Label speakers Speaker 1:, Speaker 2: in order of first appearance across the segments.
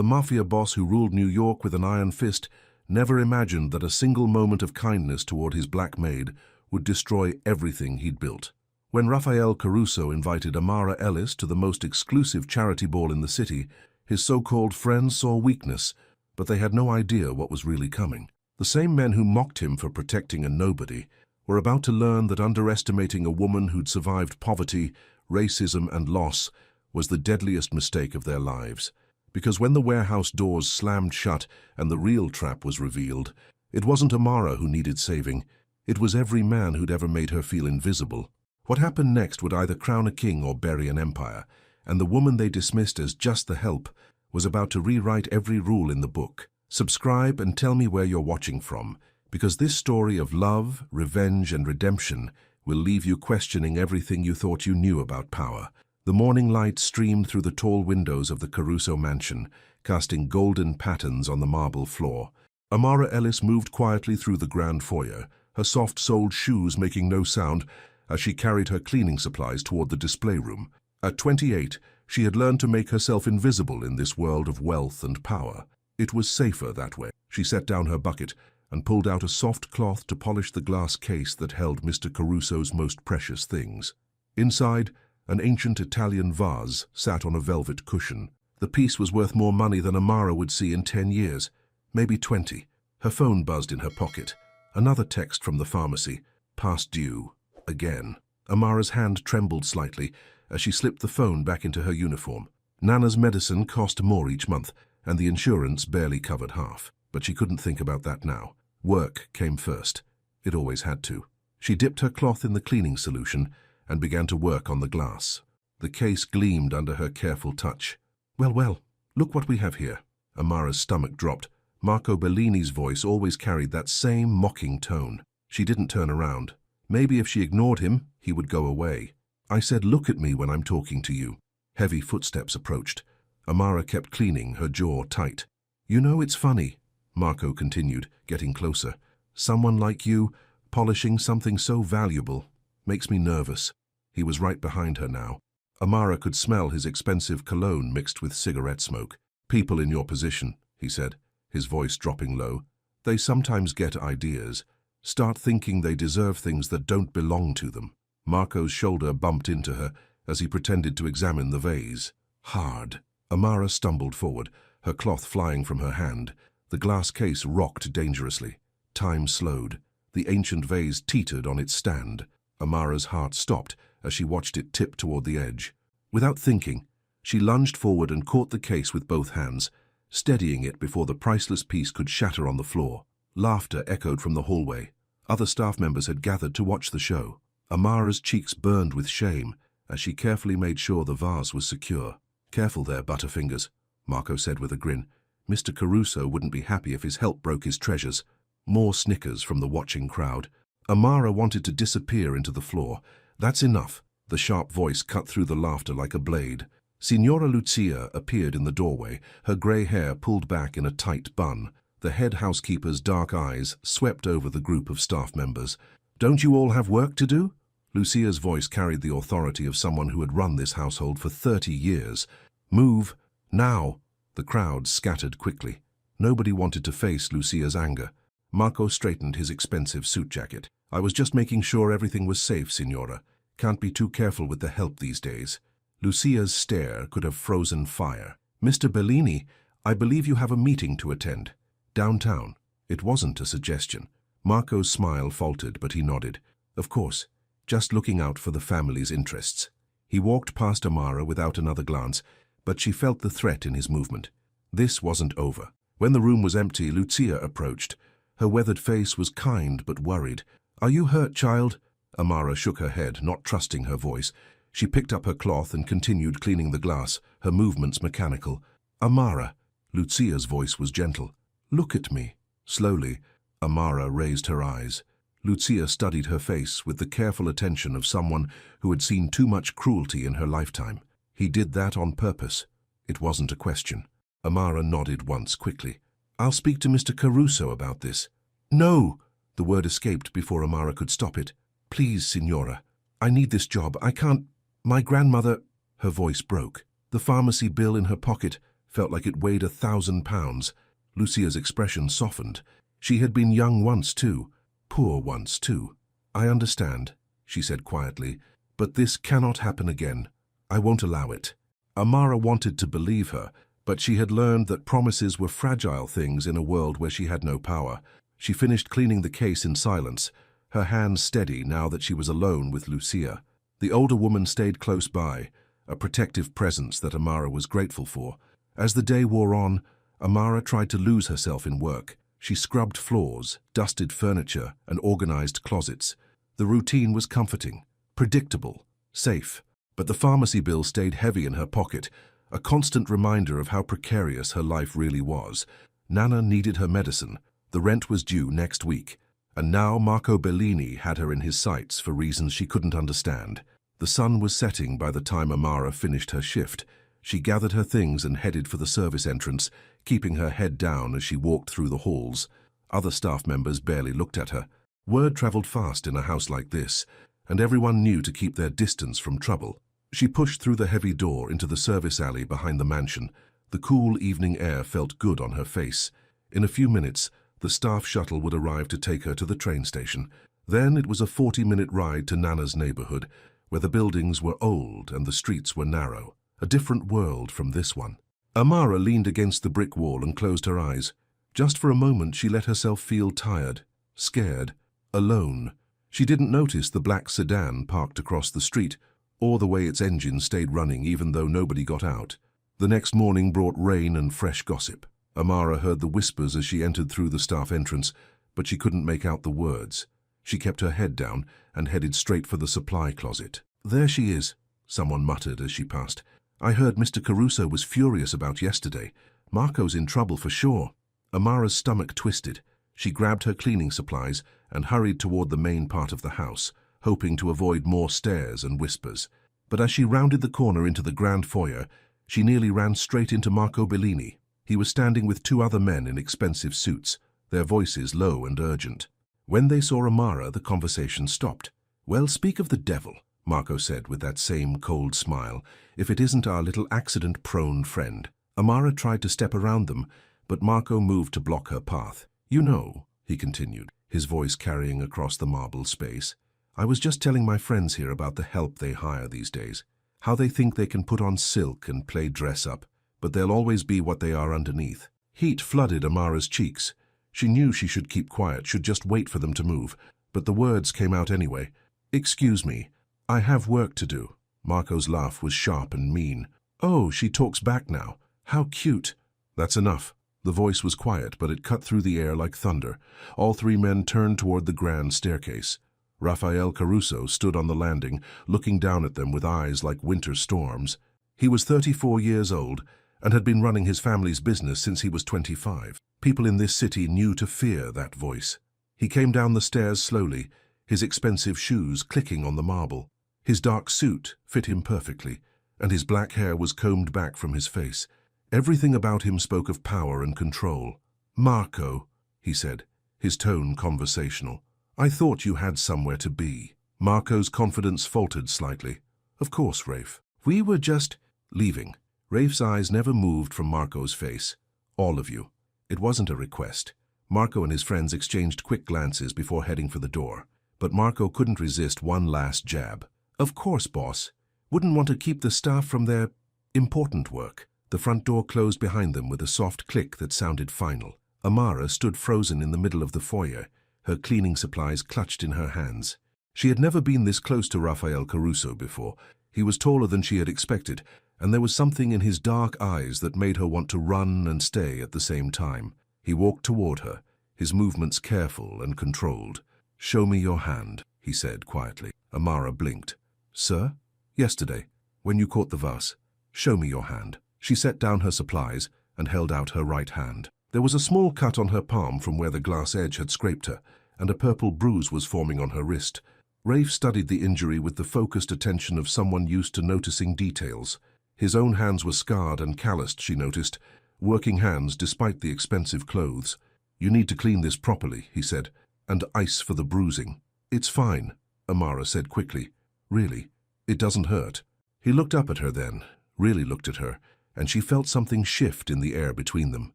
Speaker 1: The Mafia boss who ruled New York with an iron fist never imagined that a single moment of kindness toward his black maid would destroy everything he'd built. When Raphael Caruso invited Amara Ellis to the most exclusive charity ball in the city, his so-called friends saw weakness, but they had no idea what was really coming. The same men who mocked him for protecting a nobody were about to learn that underestimating a woman who'd survived poverty, racism, and loss was the deadliest mistake of their lives. Because when the warehouse doors slammed shut and the real trap was revealed, it wasn't Amara who needed saving. It was every man who'd ever made her feel invisible. What happened next would either crown a king or bury an empire, and the woman they dismissed as just the help was about to rewrite every rule in the book. Subscribe and tell me where you're watching from, because this story of love, revenge, and redemption will leave you questioning everything you thought you knew about power. The morning light streamed through the tall windows of the Caruso mansion, casting golden patterns on the marble floor. Amara Ellis moved quietly through the grand foyer, her soft-soled shoes making no sound as she carried her cleaning supplies toward the display room. At 28, she had learned to make herself invisible in this world of wealth and power. It was safer that way. She set down her bucket and pulled out a soft cloth to polish the glass case that held Mr. Caruso's most precious things. Inside, an ancient Italian vase sat on a velvet cushion. The piece was worth more money than Amara would see in 10 years, maybe 20. Her phone buzzed in her pocket. Another text from the pharmacy. Past due. Again. Amara's hand trembled slightly as she slipped the phone back into her uniform. Nana's medicine cost more each month, and the insurance barely covered half. But she couldn't think about that now. Work came first. It always had to. She dipped her cloth in the cleaning solution and began to work on the glass. The case gleamed under her careful touch. Well, look what we have here. Amara's stomach dropped. Marco Bellini's voice always carried that same mocking tone. She didn't turn around. Maybe if she ignored him, he would go away. I said, look at me when I'm talking to you. Heavy footsteps approached. Amara kept cleaning, her jaw tight. You know, it's funny, Marco continued, getting closer. Someone like you, polishing something so valuable, makes me nervous. He was right behind her now. Amara could smell his expensive cologne mixed with cigarette smoke. People in your position, he said, his voice dropping low. They sometimes get ideas. Start thinking they deserve things that don't belong to them. Marco's shoulder bumped into her as he pretended to examine the vase. Hard. Amara stumbled forward, her cloth flying from her hand. The glass case rocked dangerously. Time slowed. The ancient vase teetered on its stand. Amara's heart stopped as she watched it tip toward the edge. Without thinking, she lunged forward and caught the case with both hands, steadying it before the priceless piece could shatter on the floor. Laughter echoed from the hallway. Other staff members had gathered to watch the show. Amara's cheeks burned with shame as she carefully made sure the vase was secure. Careful there, Butterfingers, Marco said with a grin. Mr. Caruso wouldn't be happy if his help broke his treasures. More snickers from the watching crowd. Amara wanted to disappear into the floor. That's enough. The sharp voice cut through the laughter like a blade. Signora Lucia appeared in the doorway, her grey hair pulled back in a tight bun. The head housekeeper's dark eyes swept over the group of staff members. Don't you all have work to do? Lucia's voice carried the authority of someone who had run this household for 30 years. Move, now. The crowd scattered quickly. Nobody wanted to face Lucia's anger. Marco straightened his expensive suit jacket. I was just making sure everything was safe, Signora. Can't be too careful with the help these days. Lucia's stare could have frozen fire. Mr. Bellini, I believe you have a meeting to attend. Downtown. It wasn't a suggestion. Marco's smile faltered, but he nodded. Of course, just looking out for the family's interests. He walked past Amara without another glance, but she felt the threat in his movement. This wasn't over. When the room was empty, Lucia approached. Her weathered face was kind but worried. Are you hurt, child? Amara shook her head, not trusting her voice. She picked up her cloth and continued cleaning the glass, her movements mechanical. Amara. Lucia's voice was gentle. Look at me. Slowly, Amara raised her eyes. Lucia studied her face with the careful attention of someone who had seen too much cruelty in her lifetime. He did that on purpose. It wasn't a question. Amara nodded once quickly. I'll speak to Mr. Caruso about this. No! The word escaped before Amara could stop it. Please, Signora. I need this job. I can't... My grandmother... Her voice broke. The pharmacy bill in her pocket felt like it weighed 1,000 pounds. Lucia's expression softened. She had been young once too, poor once too. "I understand," she said quietly, "but this cannot happen again. I won't allow it." Amara wanted to believe her, but she had learned that promises were fragile things in a world where she had no power. She finished cleaning the case in silence, her hands steady now that she was alone with Lucia. The older woman stayed close by, a protective presence that Amara was grateful for. As the day wore on, Amara tried to lose herself in work. She scrubbed floors, dusted furniture, and organized closets. The routine was comforting, predictable, safe, but the pharmacy bill stayed heavy in her pocket, a constant reminder of how precarious her life really was. Nana needed her medicine. The rent was due next week, and now Marco Bellini had her in his sights for reasons she couldn't understand. The sun was setting by the time Amara finished her shift. She gathered her things and headed for the service entrance, keeping her head down as she walked through the halls. Other staff members barely looked at her. Word traveled fast in a house like this, and everyone knew to keep their distance from trouble. She pushed through the heavy door into the service alley behind the mansion. The cool evening air felt good on her face. In a few minutes, the staff shuttle would arrive to take her to the train station. Then it was a 40-minute ride to Nana's neighborhood, where the buildings were old and the streets were narrow. A different world from this one. Amara leaned against the brick wall and closed her eyes. Just for a moment she let herself feel tired, scared, alone. She didn't notice the black sedan parked across the street, or the way its engine stayed running even though nobody got out. The next morning brought rain and fresh gossip. Amara heard the whispers as she entered through the staff entrance, but she couldn't make out the words. She kept her head down and headed straight for the supply closet. "There she is," someone muttered as she passed. "I heard Mr. Caruso was furious about yesterday. Marco's in trouble for sure." Amara's stomach twisted. She grabbed her cleaning supplies and hurried toward the main part of the house, hoping to avoid more stares and whispers. But as she rounded the corner into the grand foyer, she nearly ran straight into Marco Bellini. He was standing with two other men in expensive suits, their voices low and urgent. When they saw Amara, the conversation stopped. "Well, speak of the devil," Marco said with that same cold smile, "if it isn't our little accident-prone friend." Amara tried to step around them, but Marco moved to block her path. "You know," he continued, his voice carrying across the marble space, "I was just telling my friends here about the help they hire these days, how they think they can put on silk and play dress-up, but they'll always be what they are underneath." Heat flooded Amara's cheeks. She knew she should keep quiet, should just wait for them to move, but the words came out anyway. "Excuse me, I have work to do." Marco's laugh was sharp and mean. "Oh, she talks back now. How cute." "That's enough." The voice was quiet, but it cut through the air like thunder. All three men turned toward the grand staircase. Rafael Caruso stood on the landing, looking down at them with eyes like winter storms. He was 34 years old and had been running his family's business since he was 25. People in this city knew to fear that voice. He came down the stairs slowly, his expensive shoes clicking on the marble. His dark suit fit him perfectly, and his black hair was combed back from his face. Everything about him spoke of power and control. "Marco," he said, his tone conversational, "I thought you had somewhere to be." Marco's confidence faltered slightly. "Of course, Rafe. We were just leaving." Rafe's eyes never moved from Marco's face. "All of you." It wasn't a request. Marco and his friends exchanged quick glances before heading for the door. But Marco couldn't resist one last jab. "Of course, boss. Wouldn't want to keep the staff from their important work." The front door closed behind them with a soft click that sounded final. Amara stood frozen in the middle of the foyer, her cleaning supplies clutched in her hands. She had never been this close to Rafael Caruso before. He was taller than she had expected, and there was something in his dark eyes that made her want to run and stay at the same time. He walked toward her, his movements careful and controlled. "Show me your hand," he said quietly. Amara blinked. "Sir? Yesterday, when you caught the vase. Show me your hand." She set down her supplies and held out her right hand. There was a small cut on her palm from where the glass edge had scraped her, and a purple bruise was forming on her wrist. Rafe studied the injury with the focused attention of someone used to noticing details. His own hands were scarred and calloused, she noticed, working hands despite the expensive clothes. "You need to clean this properly," he said, "and ice for the bruising." "It's fine," Amara said quickly. "Really, it doesn't hurt." He looked up at her then, really looked at her, and she felt something shift in the air between them.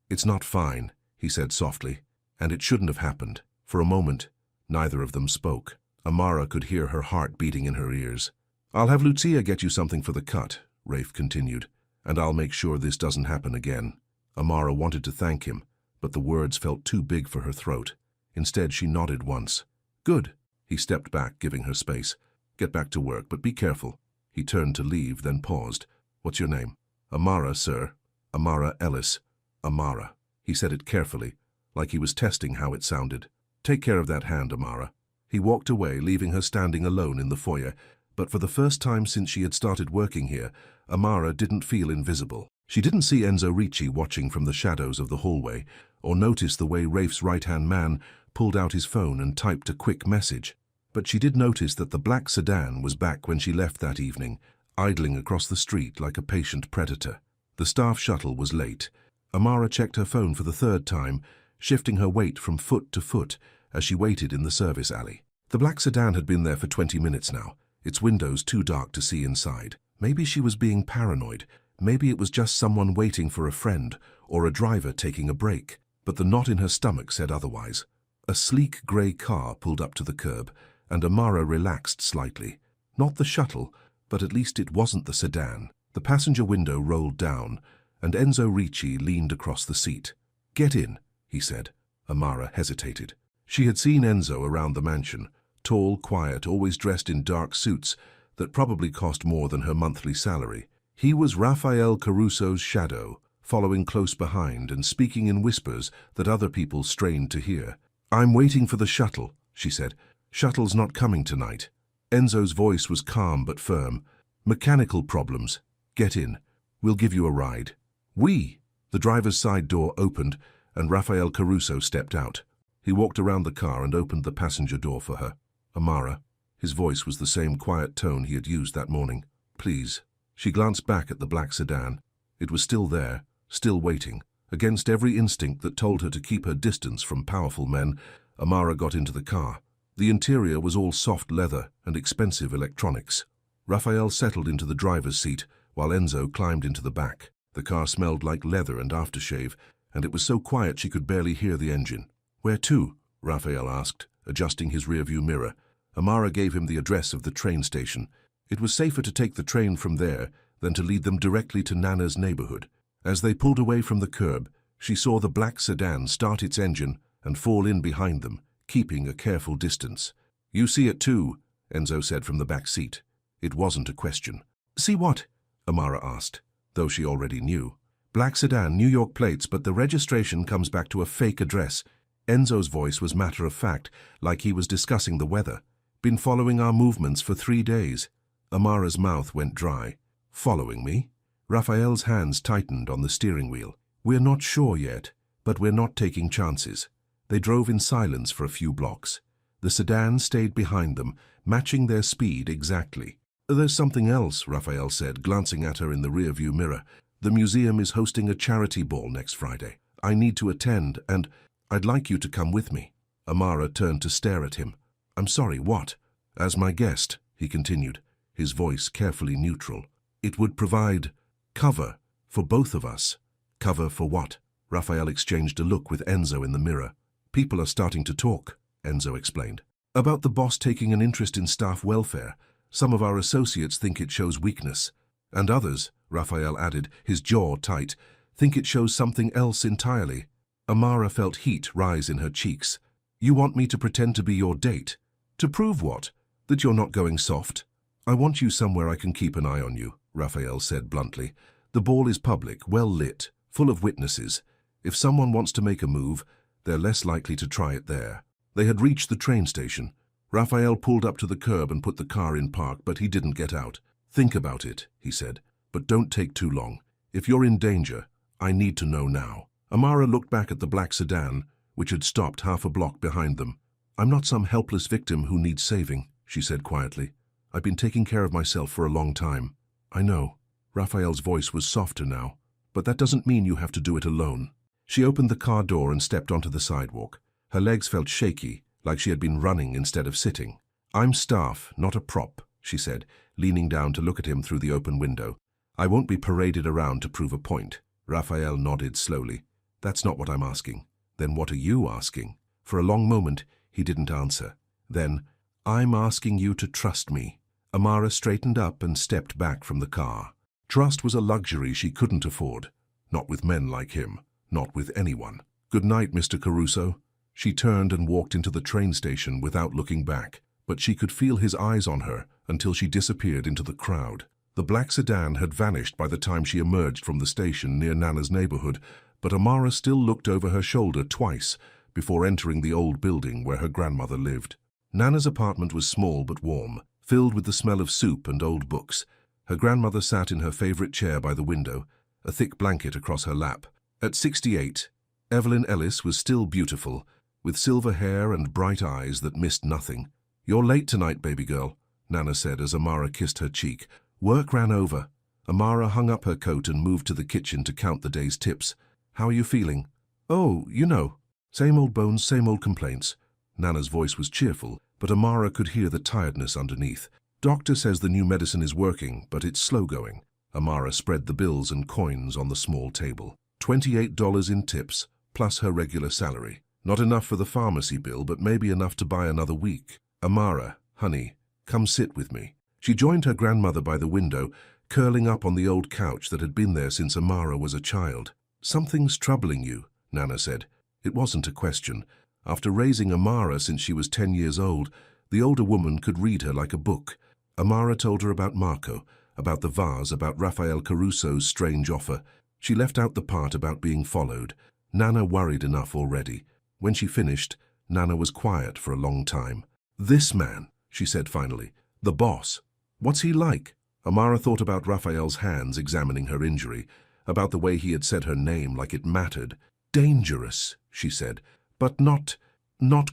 Speaker 1: "It's not fine," he said softly, "and it shouldn't have happened." For a moment, neither of them spoke. Amara could hear her heart beating in her ears. "I'll have Lucia get you something for the cut," Rafe continued, "and I'll make sure this doesn't happen again." Amara wanted to thank him, but the words felt too big for her throat. Instead, she nodded once. "Good." He stepped back, giving her space. "Get back to work, but be careful." He turned to leave, then paused. "What's your name?" "Amara, sir. Amara Ellis." "Amara." He said it carefully, like he was testing how it sounded. "Take care of that hand, Amara." He walked away, leaving her standing alone in the foyer, but for the first time since she had started working here, Amara didn't feel invisible. She didn't see Enzo Ricci watching from the shadows of the hallway, or notice the way Rafe's right-hand man pulled out his phone and typed a quick message. But she did notice that the black sedan was back when she left that evening, idling across the street like a patient predator. The staff shuttle was late. Amara checked her phone for the third time, shifting her weight from foot to foot as she waited in the service alley. The black sedan had been there for 20 minutes now, its windows too dark to see inside. Maybe she was being paranoid. Maybe it was just someone waiting for a friend or a driver taking a break. But the knot in her stomach said otherwise. A sleek grey car pulled up to the curb, and Amara relaxed slightly. Not the shuttle, but at least it wasn't the sedan. The passenger window rolled down, and Enzo Ricci leaned across the seat. "Get in," he said. Amara hesitated. She had seen Enzo around the mansion, tall, quiet, always dressed in dark suits that probably cost more than her monthly salary. He was Rafael Caruso's shadow, following close behind and speaking in whispers that other people strained to hear. "I'm waiting for the shuttle," she said. "Shuttle's not coming tonight." Enzo's voice was calm but firm. "Mechanical problems. Get in. We'll give you a ride." The driver's side door opened, and Rafael Caruso stepped out. He walked around the car and opened the passenger door for her. "Amara." His voice was the same quiet tone he had used that morning. "Please." She glanced back at the black sedan. It was still there, still waiting. Against every instinct that told her to keep her distance from powerful men, Amara got into the car. The interior was all soft leather and expensive electronics. Rafael settled into the driver's seat, while Enzo climbed into the back. The car smelled like leather and aftershave, and it was so quiet she could barely hear the engine. "Where to?" Rafael asked, adjusting his rearview mirror. Amara gave him the address of the train station. It was safer to take the train from there than to lead them directly to Nana's neighborhood. As they pulled away from the curb, she saw the black sedan start its engine and fall in behind them, keeping a careful distance. "You see it too," Enzo said from the back seat. It wasn't a question. "See what?" Amara asked, though she already knew. "Black sedan, New York plates, but the registration comes back to a fake address." Enzo's voice was matter-of-fact, like he was discussing the weather. "Been following our movements for 3 days." Amara's mouth went dry. "Following me?" Raphael's hands tightened on the steering wheel. "We're not sure yet, but we're not taking chances." They drove in silence for a few blocks. The sedan stayed behind them, matching their speed exactly. "There's something else," Raphael said, glancing at her in the rearview mirror. "The museum is hosting a charity ball next Friday. I need to attend, and I'd like you to come with me." Amara turned to stare at him. "I'm sorry, what?" "As my guest," he continued, his voice carefully neutral. "It would provide cover for both of us." "Cover for what?" Raphael exchanged a look with Enzo in the mirror. "People are starting to talk," Enzo explained. "About the boss taking an interest in staff welfare. Some of our associates think it shows weakness. And others," Raphael added, his jaw tight, "think it shows something else entirely." Amara felt heat rise in her cheeks. "You want me to pretend to be your date? To prove what? That you're not going soft?" "I want you somewhere I can keep an eye on you," Raphael said bluntly. "The ball is public, well lit, full of witnesses. If someone wants to make a move, they're less likely to try it there." They had reached the train station. Raphael pulled up to the curb and put the car in park, but he didn't get out. "Think about it," he said, "but don't take too long. If you're in danger, I need to know now." Amara looked back at the black sedan, which had stopped half a block behind them. "I'm not some helpless victim who needs saving," she said quietly. "I've been taking care of myself for a long time." "I know." Raphael's voice was softer now. "But that doesn't mean you have to do it alone." She opened the car door and stepped onto the sidewalk. Her legs felt shaky, like she had been running instead of sitting. "I'm staff, not a prop," she said, leaning down to look at him through the open window. I won't be paraded around to prove a point. Raphael nodded slowly. That's not what I'm asking. Then what are you asking? For a long moment, he didn't answer. Then, I'm asking you to trust me. Amara straightened up and stepped back from the car. Trust was a luxury she couldn't afford. Not with men like him. Not with anyone. Good night, Mr. Caruso. She turned and walked into the train station without looking back, but she could feel his eyes on her until she disappeared into the crowd. The black sedan had vanished by the time she emerged from the station near Nana's neighborhood, but Amara still looked over her shoulder twice before entering the old building where her grandmother lived. Nana's apartment was small but warm, filled with the smell of soup and old books. Her grandmother sat in her favorite chair by the window, a thick blanket across her lap. At 68, Evelyn Ellis was still beautiful, with silver hair and bright eyes that missed nothing. "You're late tonight, baby girl," Nana said as Amara kissed her cheek. "Work ran over." Amara hung up her coat and moved to the kitchen to count the day's tips. "How are you feeling?" "Oh, you know. Same old bones, same old complaints." Nana's voice was cheerful, but Amara could hear the tiredness underneath. "Doctor says the new medicine is working, but it's slow going." Amara spread the bills and coins on the small table. $28 in tips, plus her regular salary. Not enough for the pharmacy bill, but maybe enough to buy another week. "Amara, honey, come sit with me." She joined her grandmother by the window, curling up on the old couch that had been there since Amara was a child. "Something's troubling you," Nana said. It wasn't a question. After raising Amara since she was 10 years old, the older woman could read her like a book. Amara told her about Marco, about the vase, about Raphael Caruso's strange offer. She left out the part about being followed. Nana worried enough already. When she finished, Nana was quiet for a long time. "This man," she said finally, "the boss. What's he like?" Amara thought about Raphael's hands examining her injury, about the way he had said her name like it mattered. "Dangerous," she said, "but not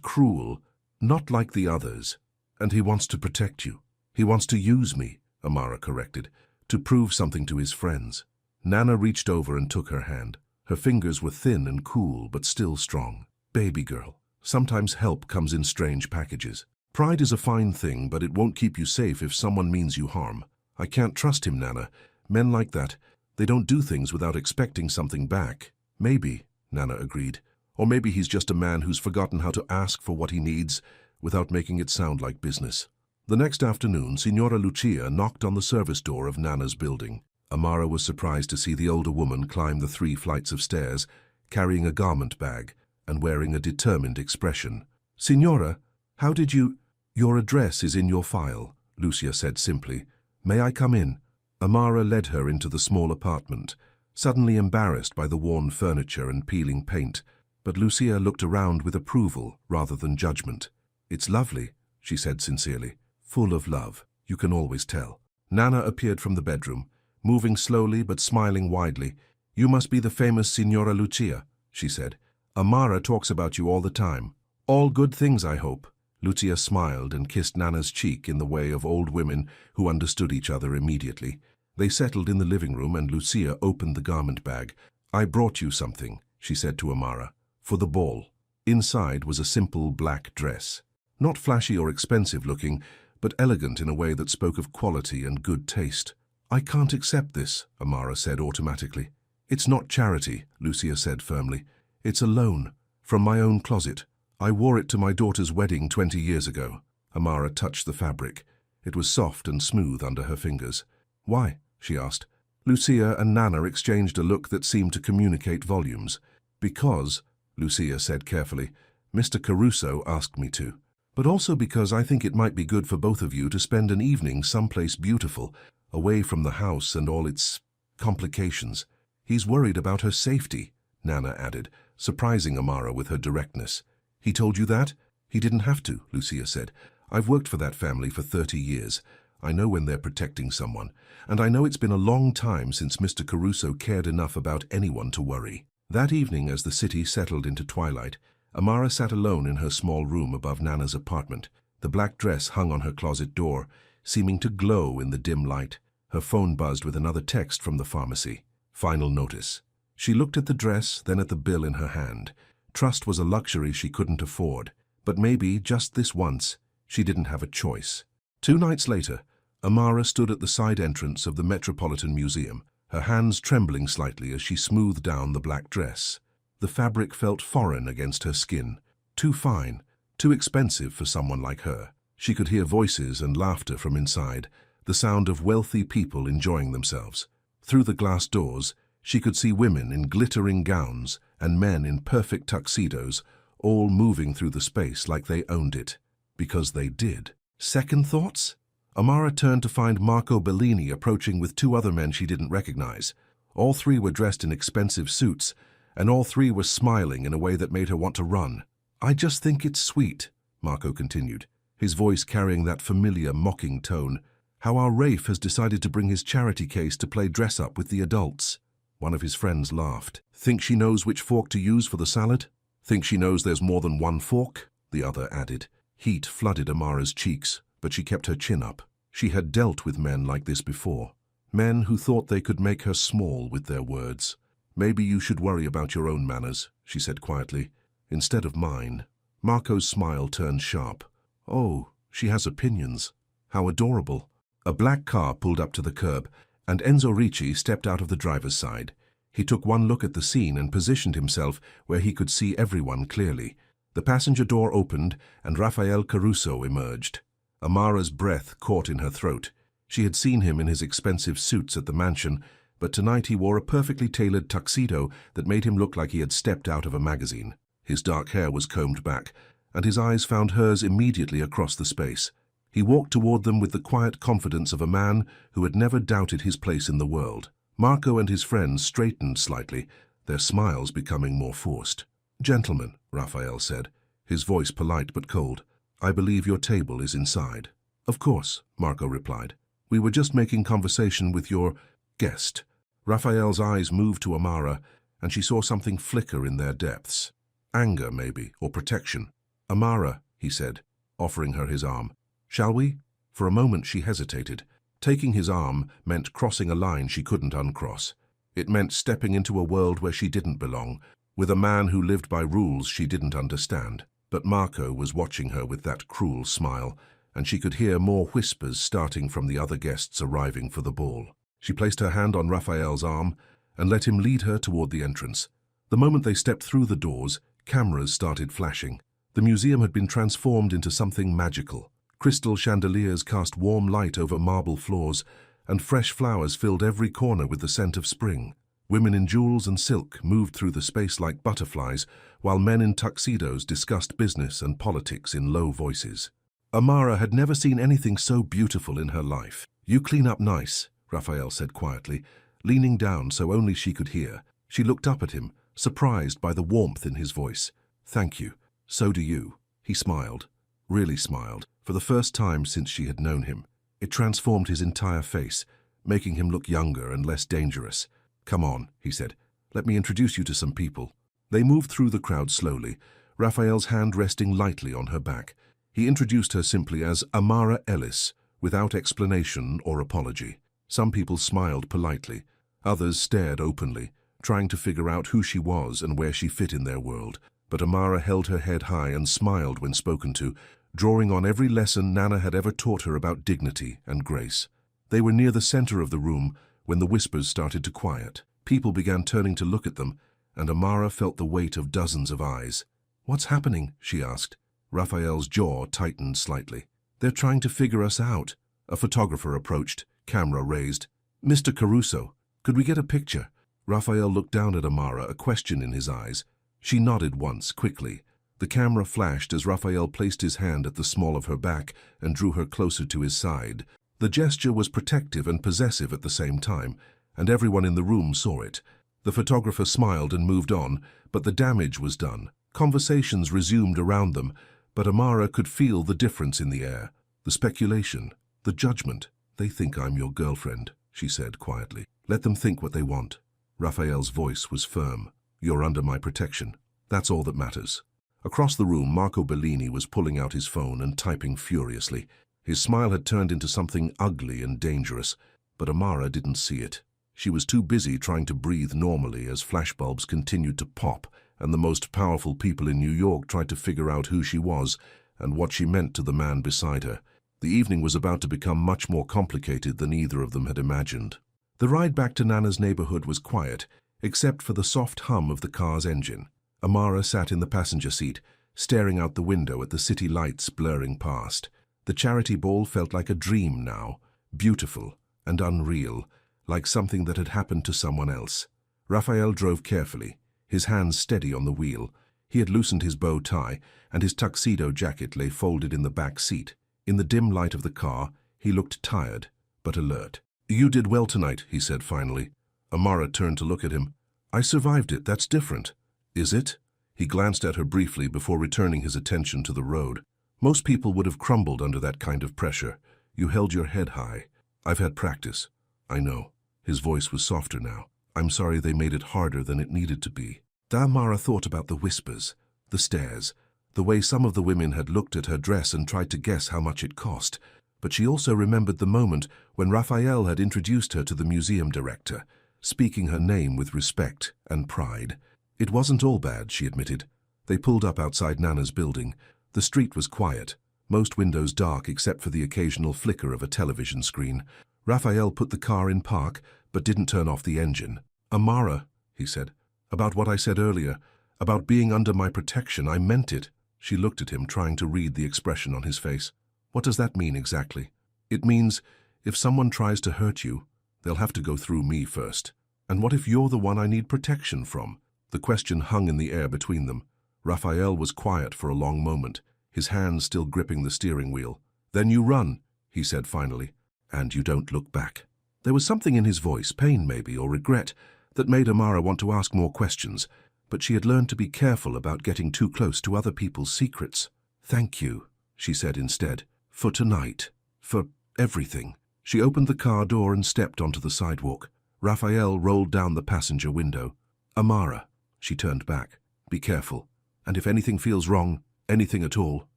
Speaker 1: cruel, not like the others. And he wants to protect you. He wants to use me," Amara corrected, "to prove something to his friends." Nana reached over and took her hand. Her fingers were thin and cool, but still strong. "Baby girl, sometimes help comes in strange packages. Pride is a fine thing, but it won't keep you safe if someone means you harm. I can't trust him, Nana. Men like that, they don't do things without expecting something back." "Maybe," Nana agreed. "Or maybe he's just a man who's forgotten how to ask for what he needs without making it sound like business." The next afternoon, Signora Lucia knocked on the service door of Nana's building. Amara was surprised to see the older woman climb the 3 flights of stairs, carrying a garment bag and wearing a determined expression. "Signora, how did you—" "Your address is in your file," Lucia said simply. "May I come in?" Amara led her into the small apartment, suddenly embarrassed by the worn furniture and peeling paint, but Lucia looked around with approval rather than judgment. "It's lovely," she said sincerely. "Full of love, you can always tell." Nana appeared from the bedroom, moving slowly but smiling widely. "You must be the famous Signora Lucia," she said. "Amara talks about you all the time. All good things, I hope." Lucia smiled and kissed Nana's cheek in the way of old women who understood each other immediately. They settled in the living room and Lucia opened the garment bag. "I brought you something," she said to Amara, "for the ball." Inside was a simple black dress. Not flashy or expensive looking, but elegant in a way that spoke of quality and good taste. "I can't accept this," Amara said automatically. "It's not charity," Lucia said firmly. "It's a loan, from my own closet. I wore it to my daughter's wedding 20 years ago." Amara touched the fabric. It was soft and smooth under her fingers. "Why?" she asked. Lucia and Nana exchanged a look that seemed to communicate volumes. "Because," Lucia said carefully, "Mr. Caruso asked me to. But also because I think it might be good for both of you to spend an evening someplace beautiful, away from the house and all its complications." "He's worried about her safety," Nana added, surprising Amara with her directness. "He told you that?" "He didn't have to," Lucia said. "I've worked for that family for 30 years. I know when they're protecting someone, and I know it's been a long time since Mr. Caruso cared enough about anyone to worry." That evening, as the city settled into twilight, Amara sat alone in her small room above Nana's apartment. The black dress hung on her closet door, seeming to glow in the dim light. Her phone buzzed with another text from the pharmacy. Final notice. She looked at the dress, then at the bill in her hand. Trust was a luxury she couldn't afford, but maybe, just this once, she didn't have a choice. 2 nights later, Amara stood at the side entrance of the Metropolitan Museum, her hands trembling slightly as she smoothed down the black dress. The fabric felt foreign against her skin, too fine, too expensive for someone like her. She could hear voices and laughter from inside, the sound of wealthy people enjoying themselves. Through the glass doors, she could see women in glittering gowns and men in perfect tuxedos, all moving through the space like they owned it. Because they did. Second thoughts? Amara turned to find Marco Bellini approaching with two other men she didn't recognize. All three were dressed in expensive suits, and all three were smiling in a way that made her want to run. "I just think it's sweet," Marco continued, his voice carrying that familiar, mocking tone, "how our Rafe has decided to bring his charity case to play dress-up with the adults." One of his friends laughed. "Think she knows which fork to use for the salad? Think she knows there's more than one fork?" the other added. Heat flooded Amara's cheeks, but she kept her chin up. She had dealt with men like this before. Men who thought they could make her small with their words. "Maybe you should worry about your own manners," she said quietly, "instead of mine." Marco's smile turned sharp. "Oh, she has opinions. How adorable." A black car pulled up to the curb, and Enzo Ricci stepped out of the driver's side. He took one look at the scene and positioned himself where he could see everyone clearly. The passenger door opened, and Rafael Caruso emerged. Amara's breath caught in her throat. She had seen him in his expensive suits at the mansion, but tonight he wore a perfectly tailored tuxedo that made him look like he had stepped out of a magazine. His dark hair was combed back, and his eyes found hers immediately across the space. He walked toward them with the quiet confidence of a man who had never doubted his place in the world. Marco and his friends straightened slightly, their smiles becoming more forced. "Gentlemen," Raphael said, his voice polite but cold, "I believe your table is inside." "Of course," Marco replied. "We were just making conversation with your guest." Raphael's eyes moved to Amara, and she saw something flicker in their depths. Anger, maybe, or protection. "Amara," he said, offering her his arm. "Shall we?" For a moment she hesitated. Taking his arm meant crossing a line she couldn't uncross. It meant stepping into a world where she didn't belong, with a man who lived by rules she didn't understand. But Marco was watching her with that cruel smile, and she could hear more whispers starting from the other guests arriving for the ball. She placed her hand on Raphael's arm and let him lead her toward the entrance. The moment they stepped through the doors, cameras started flashing. The museum had been transformed into something magical. Crystal chandeliers cast warm light over marble floors, and fresh flowers filled every corner with the scent of spring. Women in jewels and silk moved through the space like butterflies, while men in tuxedos discussed business and politics in low voices. Amara had never seen anything so beautiful in her life. "You clean up nice," Raphael said quietly, leaning down so only she could hear. She looked up at him, surprised by the warmth in his voice. "Thank you. So do you." He smiled, really smiled, for the first time since she had known him. It transformed his entire face, making him look younger and less dangerous. "Come on," he said. "Let me introduce you to some people." They moved through the crowd slowly, Raphael's hand resting lightly on her back. He introduced her simply as Amara Ellis, without explanation or apology. Some people smiled politely, others stared openly, trying to figure out who she was and where she fit in their world. But Amara held her head high and smiled when spoken to, drawing on every lesson Nana had ever taught her about dignity and grace. They were near the center of the room when the whispers started to quiet. People began turning to look at them, and Amara felt the weight of dozens of eyes. "What's happening?" she asked. Raphael's jaw tightened slightly. "They're trying to figure us out." A photographer approached, camera raised. "Mr. Caruso, could we get a picture?" Raphael looked down at Amara, a question in his eyes. She nodded once, quickly. The camera flashed as Raphael placed his hand at the small of her back and drew her closer to his side. The gesture was protective and possessive at the same time, and everyone in the room saw it. The photographer smiled and moved on, but the damage was done. Conversations resumed around them, but Amara could feel the difference in the air, the speculation, the judgment. "They think I'm your girlfriend," she said quietly. "Let them think what they want." Raphael's voice was firm. "You're under my protection. That's all that matters." Across the room, Marco Bellini was pulling out his phone and typing furiously. His smile had turned into something ugly and dangerous, but Amara didn't see it. She was too busy trying to breathe normally as flashbulbs continued to pop, and the most powerful people in New York tried to figure out who she was and what she meant to the man beside her. The evening was about to become much more complicated than either of them had imagined. The ride back to Nana's neighborhood was quiet, except for the soft hum of the car's engine. Amara sat in the passenger seat, staring out the window at the city lights blurring past. The charity ball felt like a dream now, beautiful and unreal, like something that had happened to someone else. Raphael drove carefully, his hands steady on the wheel. He had loosened his bow tie, and his tuxedo jacket lay folded in the back seat. In the dim light of the car, he looked tired, but alert. "You did well tonight," he said finally. Amara turned to look at him. "I survived it, that's different." "Is it?" He glanced at her briefly before returning his attention to the road. "Most people would have crumbled under that kind of pressure. You held your head high. I've had practice." "I know." His voice was softer now. "I'm sorry they made it harder than it needed to be." Amara thought about the whispers, the stares, the way some of the women had looked at her dress and tried to guess how much it cost. But she also remembered the moment when Raphael had introduced her to the museum director, speaking her name with respect and pride. It wasn't all bad, she admitted. They pulled up outside Nana's building. The street was quiet, most windows dark except for the occasional flicker of a television screen. Raphael put the car in park, but didn't turn off the engine. "Amara," he said, "about what I said earlier, about being under my protection, I meant it." She looked at him, trying to read the expression on his face. "What does that mean exactly?" "It means, if someone tries to hurt you, they'll have to go through me first. And what if you're the one I need protection from?" The question hung in the air between them. Raphael was quiet for a long moment, his hands still gripping the steering wheel. "Then you run," he said finally, "and you don't look back." There was something in his voice, pain maybe, or regret, that made Amara want to ask more questions, but she had learned to be careful about getting too close to other people's secrets. "Thank you," she said instead, "for tonight, for everything." She opened the car door and stepped onto the sidewalk. Raphael rolled down the passenger window. "Amara," she turned back, "be careful, and if anything feels wrong, anything at all,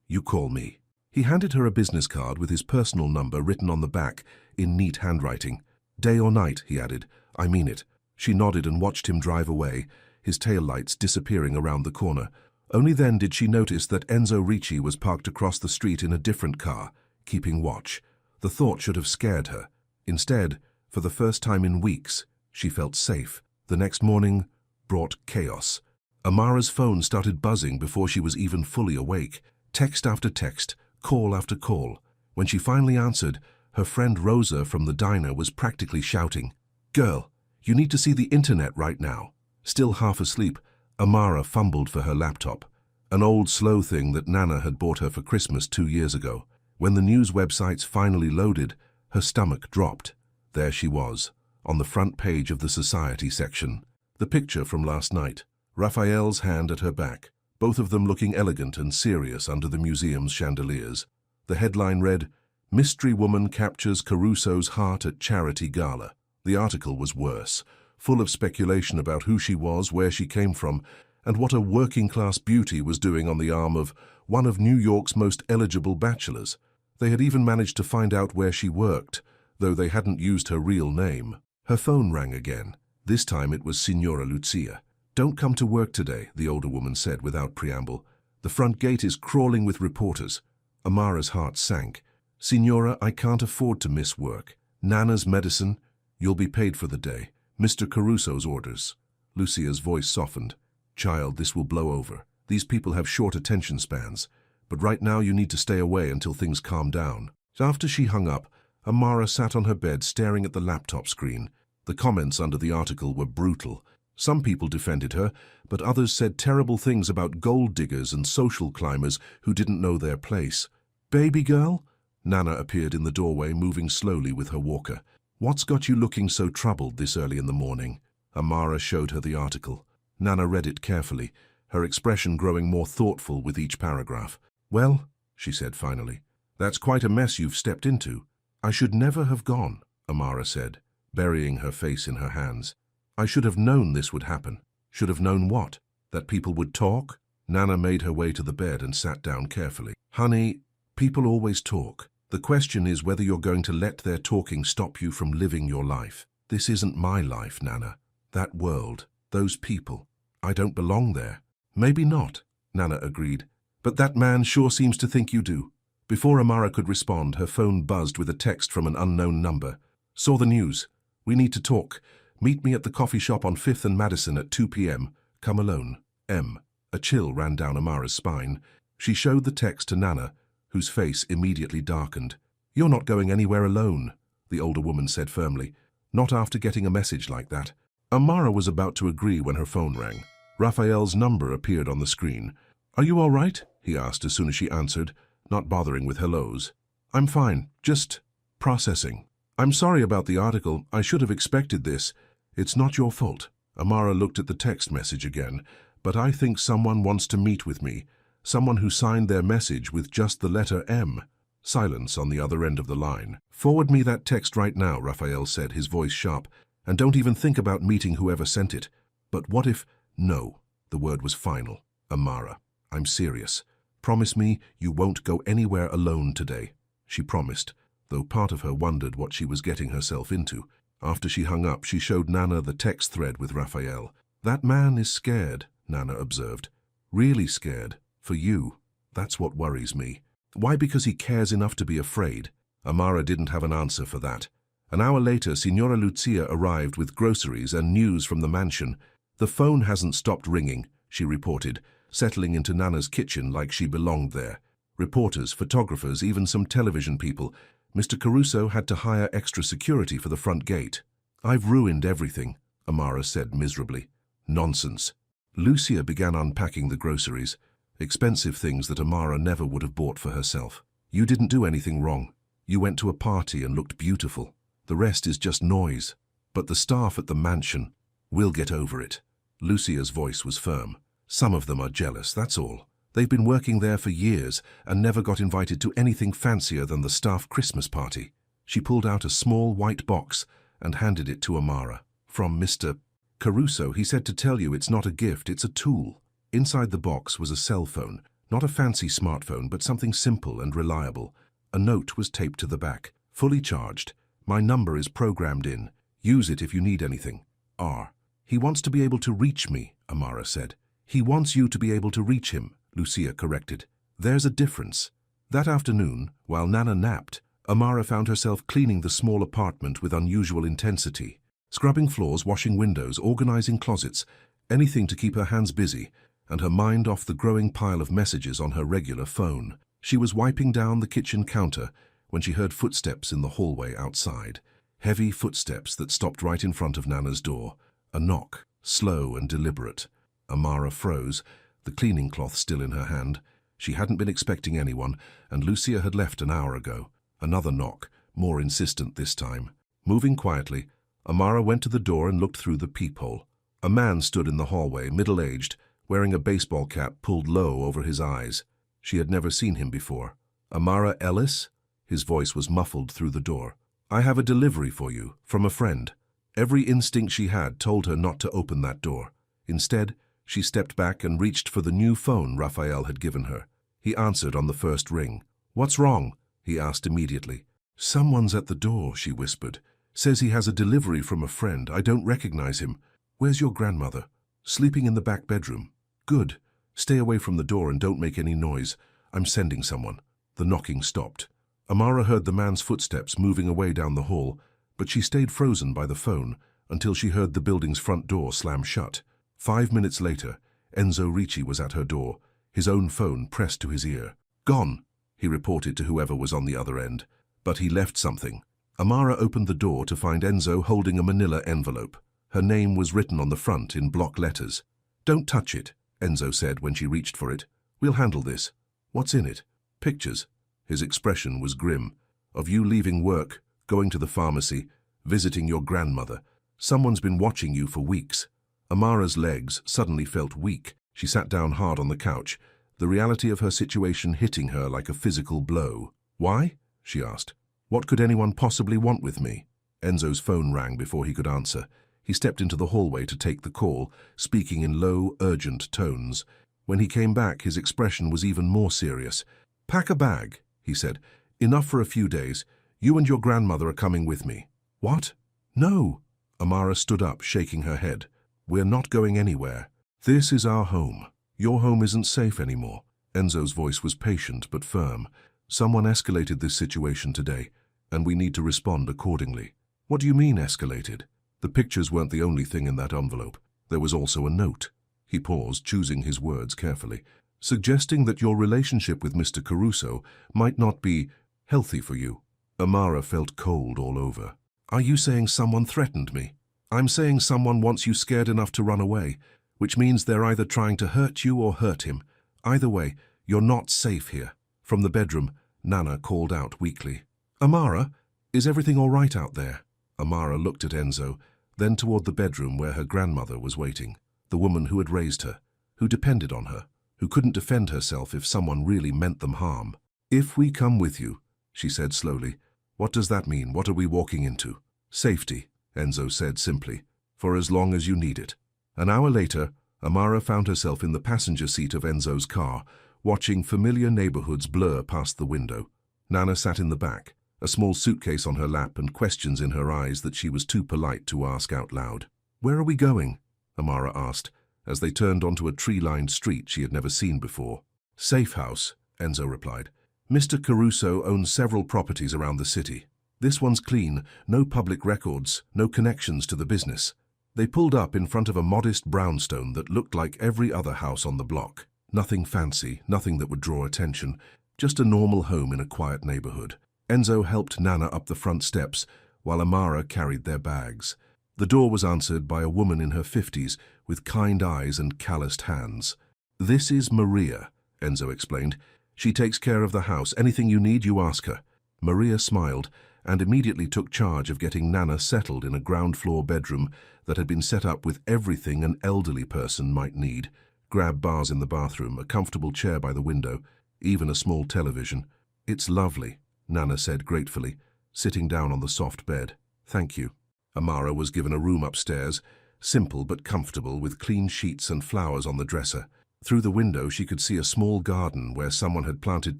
Speaker 1: you call me." He handed her a business card with his personal number written on the back in neat handwriting. "Day or night," he added, "I mean it." She nodded and watched him drive away, his taillights disappearing around the corner. Only then did she notice that Enzo Ricci was parked across the street in a different car, keeping watch. The thought should have scared her. Instead, for the first time in weeks, she felt safe. The next morning brought chaos. Amara's phone started buzzing before she was even fully awake. Text after text, call after call. When she finally answered, her friend Rosa from the diner was practically shouting, "Girl, you need to see the internet right now." Still half asleep, Amara fumbled for her laptop, an old slow thing that Nana had bought her for Christmas 2 years ago. When the news websites finally loaded, her stomach dropped. There she was, on the front page of the society section. The picture from last night, Raphael's hand at her back, both of them looking elegant and serious under the museum's chandeliers. The headline read, "Mystery Woman Captures Caruso's Heart at Charity Gala." The article was worse, full of speculation about who she was, where she came from, and what a working-class beauty was doing on the arm of one of New York's most eligible bachelors. They had even managed to find out where she worked, though they hadn't used her real name. Her phone rang again. This time it was Signora Lucia. "Don't come to work today," the older woman said without preamble. "The front gate is crawling with reporters." Amara's heart sank. "Signora, I can't afford to miss work. Nana's medicine. You'll be paid for the day. Mr. Caruso's orders." Lucia's voice softened. "Child, this will blow over. These people have short attention spans. But right now you need to stay away until things calm down." After she hung up, Amara sat on her bed staring at the laptop screen. The comments under the article were brutal. Some people defended her, but others said terrible things about gold diggers and social climbers who didn't know their place. "Baby girl?" Nana appeared in the doorway, moving slowly with her walker. "What's got you looking so troubled this early in the morning?" Amara showed her the article. Nana read it carefully, her expression growing more thoughtful with each paragraph. "Well," she said finally, "that's quite a mess you've stepped into." "I should never have gone," Amara said, burying her face in her hands. "I should have known this would happen." "Should have known what? That people would talk?" Nana made her way to the bed and sat down carefully. "Honey, people always talk. The question is whether you're going to let their talking stop you from living your life. This isn't my life, Nana. That world, those people, I don't belong there." "Maybe not," Nana agreed. "But that man sure seems to think you do." Before Amara could respond, her phone buzzed with a text from an unknown number. Saw the news. We need to talk. Meet me at the coffee shop on 5th and Madison at 2 p.m. Come alone. M. A chill ran down Amara's spine. She showed the text to Nana, whose face immediately darkened. You're not going anywhere alone, the older woman said firmly. Not after getting a message like that. Amara was about to agree when her phone rang. Raphael's number appeared on the screen. Are you all right? He asked as soon as she answered, not bothering with hellos. I'm fine, just processing. I'm sorry about the article. I should have expected this. It's not your fault. Amara looked at the text message again. But I think someone wants to meet with me. Someone who signed their message with just the letter M. Silence on the other end of the line. Forward me that text right now, Raphael said, his voice sharp. And don't even think about meeting whoever sent it. But what if... No. The word was final. Amara, I'm serious. Promise me you won't go anywhere alone today. She promised, though part of her wondered what she was getting herself into. After she hung up, she showed Nana the text thread with Raphael. That man is scared, Nana observed. Really scared. For you. That's what worries me. Why? Because he cares enough to be afraid? Amara didn't have an answer for that. An hour later, Signora Lucia arrived with groceries and news from the mansion. The phone hasn't stopped ringing, she reported, settling into Nana's kitchen like she belonged there. Reporters, photographers, even some television people. Mr. Caruso had to hire extra security for the front gate. I've ruined everything, Amara said miserably. Nonsense. Lucia began unpacking the groceries, expensive things that Amara never would have bought for herself. You didn't do anything wrong. You went to a party and looked beautiful. The rest is just noise. But the staff at the mansion, we'll get over it. Lucia's voice was firm. Some of them are jealous, that's all. They've been working there for years and never got invited to anything fancier than the staff Christmas party. She pulled out a small white box and handed it to Amara. From Mr. Caruso, he said to tell you it's not a gift, it's a tool. Inside the box was a cell phone, not a fancy smartphone, but something simple and reliable. A note was taped to the back. Fully charged. My number is programmed in. Use it if you need anything. R. He wants to be able to reach me, Amara said. He wants you to be able to reach him, Lucia corrected. There's a difference. That afternoon, while Nana napped, Amara found herself cleaning the small apartment with unusual intensity. Scrubbing floors, washing windows, organizing closets, anything to keep her hands busy, and her mind off the growing pile of messages on her regular phone. She was wiping down the kitchen counter when she heard footsteps in the hallway outside. Heavy footsteps that stopped right in front of Nana's door. A knock, slow and deliberate. Amara froze, the cleaning cloth still in her hand. She hadn't been expecting anyone, and Lucia had left an hour ago. Another knock, more insistent this time. Moving quietly, Amara went to the door and looked through the peephole. A man stood in the hallway, middle-aged, wearing a baseball cap pulled low over his eyes. She had never seen him before. Amara Ellis? His voice was muffled through the door. I have a delivery for you, from a friend. Every instinct she had told her not to open that door. Instead, she stepped back and reached for the new phone Raphael had given her. He answered on the first ring. What's wrong? He asked immediately. Someone's at the door, she whispered. Says he has a delivery from a friend. I don't recognize him. Where's your grandmother? Sleeping in the back bedroom. Good. Stay away from the door and don't make any noise. I'm sending someone. The knocking stopped. Amara heard the man's footsteps moving away down the hall, but she stayed frozen by the phone until she heard the building's front door slam shut. 5 minutes later, Enzo Ricci was at her door, his own phone pressed to his ear. Gone, he reported to whoever was on the other end. But he left something. Amara opened the door to find Enzo holding a manila envelope. Her name was written on the front in block letters. Don't touch it, Enzo said when she reached for it. We'll handle this. What's in it? Pictures. His expression was grim. Of you leaving work, going to the pharmacy, visiting your grandmother. Someone's been watching you for weeks. Amara's legs suddenly felt weak. She sat down hard on the couch, the reality of her situation hitting her like a physical blow. Why? She asked. What could anyone possibly want with me? Enzo's phone rang before he could answer. He stepped into the hallway to take the call, speaking in low, urgent tones. When he came back, his expression was even more serious. Pack a bag, he said. Enough for a few days. You and your grandmother are coming with me. What? No. Amara stood up, shaking her head. We're not going anywhere. This is our home. Your home isn't safe anymore. Enzo's voice was patient but firm. Someone escalated this situation today, and we need to respond accordingly. What do you mean escalated? The pictures weren't the only thing in that envelope. There was also a note. He paused, choosing his words carefully, suggesting that your relationship with Mr. Caruso might not be healthy for you. Amara felt cold all over. Are you saying someone threatened me? I'm saying someone wants you scared enough to run away, which means they're either trying to hurt you or hurt him. Either way, you're not safe here. From the bedroom, Nana called out weakly. Amara, is everything all right out there? Amara looked at Enzo, then toward the bedroom where her grandmother was waiting, the woman who had raised her, who depended on her, who couldn't defend herself if someone really meant them harm. If we come with you, she said slowly. What does that mean? What are we walking into? Safety, Enzo said simply, for as long as you need it. An hour later, Amara found herself in the passenger seat of Enzo's car, watching familiar neighborhoods blur past the window. Nana sat in the back, a small suitcase on her lap and questions in her eyes that she was too polite to ask out loud. Where are we going? Amara asked, as they turned onto a tree-lined street she had never seen before. Safe house, Enzo replied. Mr. Caruso owns several properties around the city. This one's clean, no public records, no connections to the business. They pulled up in front of a modest brownstone that looked like every other house on the block. Nothing fancy, nothing that would draw attention, just a normal home in a quiet neighborhood. Enzo helped Nana up the front steps, while Amara carried their bags. The door was answered by a woman in her 50s with kind eyes and calloused hands. This is Maria, Enzo explained. She takes care of the house. Anything you need, you ask her. Maria smiled and immediately took charge of getting Nana settled in a ground-floor bedroom that had been set up with everything an elderly person might need. Grab bars in the bathroom, a comfortable chair by the window, even a small television. It's lovely, Nana said gratefully, sitting down on the soft bed. Thank you. Amara was given a room upstairs, simple but comfortable, with clean sheets and flowers on the dresser. Through the window she could see a small garden where someone had planted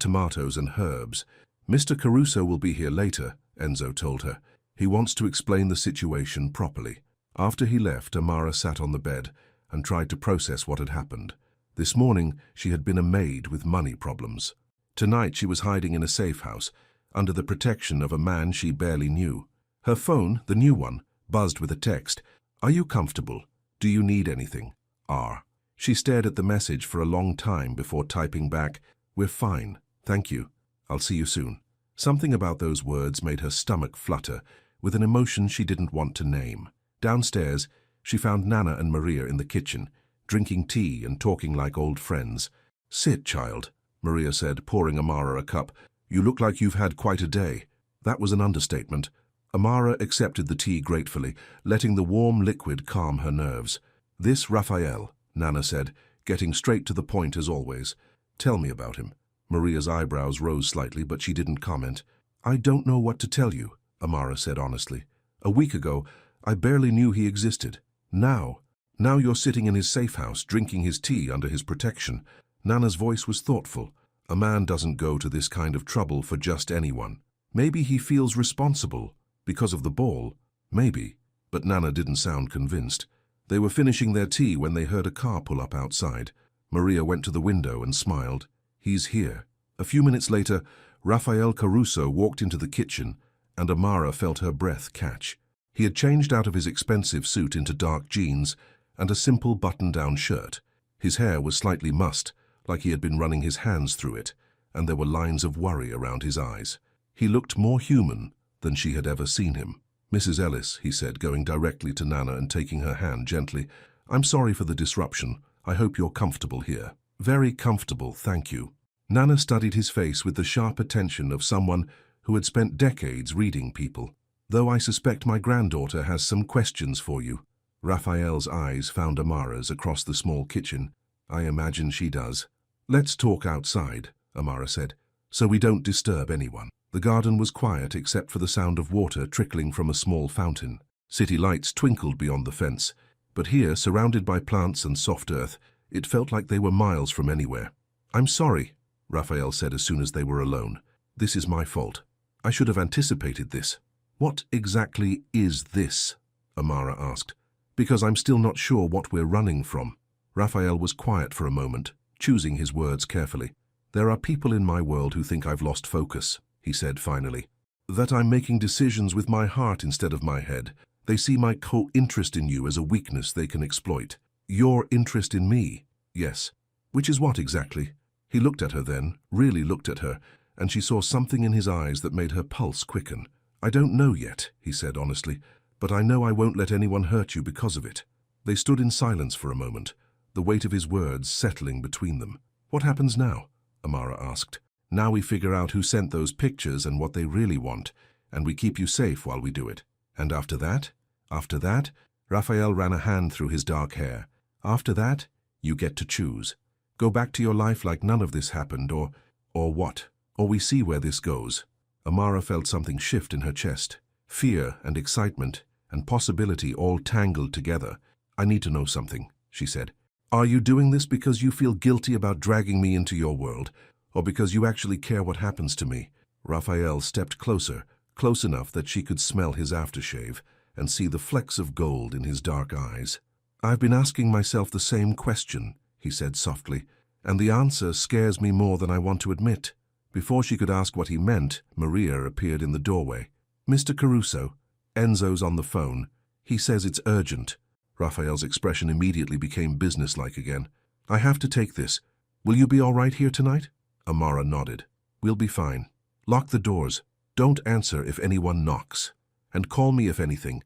Speaker 1: tomatoes and herbs. Mr. Caruso will be here later, Enzo told her. He wants to explain the situation properly. After he left, Amara sat on the bed and tried to process what had happened. This morning she had been a maid with money problems. Tonight she was hiding in a safe house, under the protection of a man she barely knew. Her phone, the new one, buzzed with a text. Are you comfortable? Do you need anything? R. She stared at the message for a long time before typing back, We're fine, thank you. I'll see you soon. Something about those words made her stomach flutter, with an emotion she didn't want to name. Downstairs, she found Nana and Maria in the kitchen, drinking tea and talking like old friends. Sit, child, Maria said, pouring Amara a cup. You look like you've had quite a day. That was an understatement. Amara accepted the tea gratefully, letting the warm liquid calm her nerves. This Raphael, Nana said, getting straight to the point as always. Tell me about him. Maria's eyebrows rose slightly, but she didn't comment. I don't know what to tell you, Amara said honestly. A week ago, I barely knew he existed. Now you're sitting in his safe house, drinking his tea under his protection. Nana's voice was thoughtful. A man doesn't go to this kind of trouble for just anyone. Maybe he feels responsible because of the ball. Maybe. But Nana didn't sound convinced. They were finishing their tea when they heard a car pull up outside. Maria went to the window and smiled. He's here. A few minutes later, Raphael Caruso walked into the kitchen, and Amara felt her breath catch. He had changed out of his expensive suit into dark jeans and a simple button-down shirt. His hair was slightly mussed, like he had been running his hands through it, and there were lines of worry around his eyes. He looked more human than she had ever seen him. Mrs. Ellis, he said, going directly to Nana and taking her hand gently. I'm sorry for the disruption. I hope you're comfortable here. Very comfortable, thank you. Nana studied his face with the sharp attention of someone who had spent decades reading people. Though I suspect my granddaughter has some questions for you. Raphael's eyes found Amara's across the small kitchen. I imagine she does. Let's talk outside, Amara said, so we don't disturb anyone. The garden was quiet except for the sound of water trickling from a small fountain. City lights twinkled beyond the fence, but here, surrounded by plants and soft earth, it felt like they were miles from anywhere. I'm sorry, Raphael said as soon as they were alone. This is my fault. I should have anticipated this. What exactly is this? Amara asked. Because I'm still not sure what we're running from. Raphael was quiet for a moment, choosing his words carefully. There are people in my world who think I've lost focus, he said finally. That I'm making decisions with my heart instead of my head. They see my co-interest in you as a weakness they can exploit. Your interest in me? Yes. Which is what exactly? He looked at her then, really looked at her, and she saw something in his eyes that made her pulse quicken. I don't know yet, he said honestly, but I know I won't let anyone hurt you because of it. They stood in silence for a moment, the weight of his words settling between them. What happens now? Amara asked. Now we figure out who sent those pictures and what they really want, and we keep you safe while we do it. And after that? After that? Raphael ran a hand through his dark hair. After that, you get to choose. Go back to your life like none of this happened, or what? Or we see where this goes. Amara felt something shift in her chest. Fear and excitement and possibility all tangled together. I need to know something, she said. Are you doing this because you feel guilty about dragging me into your world, or because you actually care what happens to me? Raphael stepped closer, close enough that she could smell his aftershave and see the flecks of gold in his dark eyes. I've been asking myself the same question, he said softly, and the answer scares me more than I want to admit. Before she could ask what he meant, Maria appeared in the doorway. Mr. Caruso, Enzo's on the phone. He says it's urgent. Raphael's expression immediately became businesslike again. I have to take this. Will you be all right here tonight? Amara nodded. We'll be fine. Lock the doors. Don't answer if anyone knocks. And call me if anything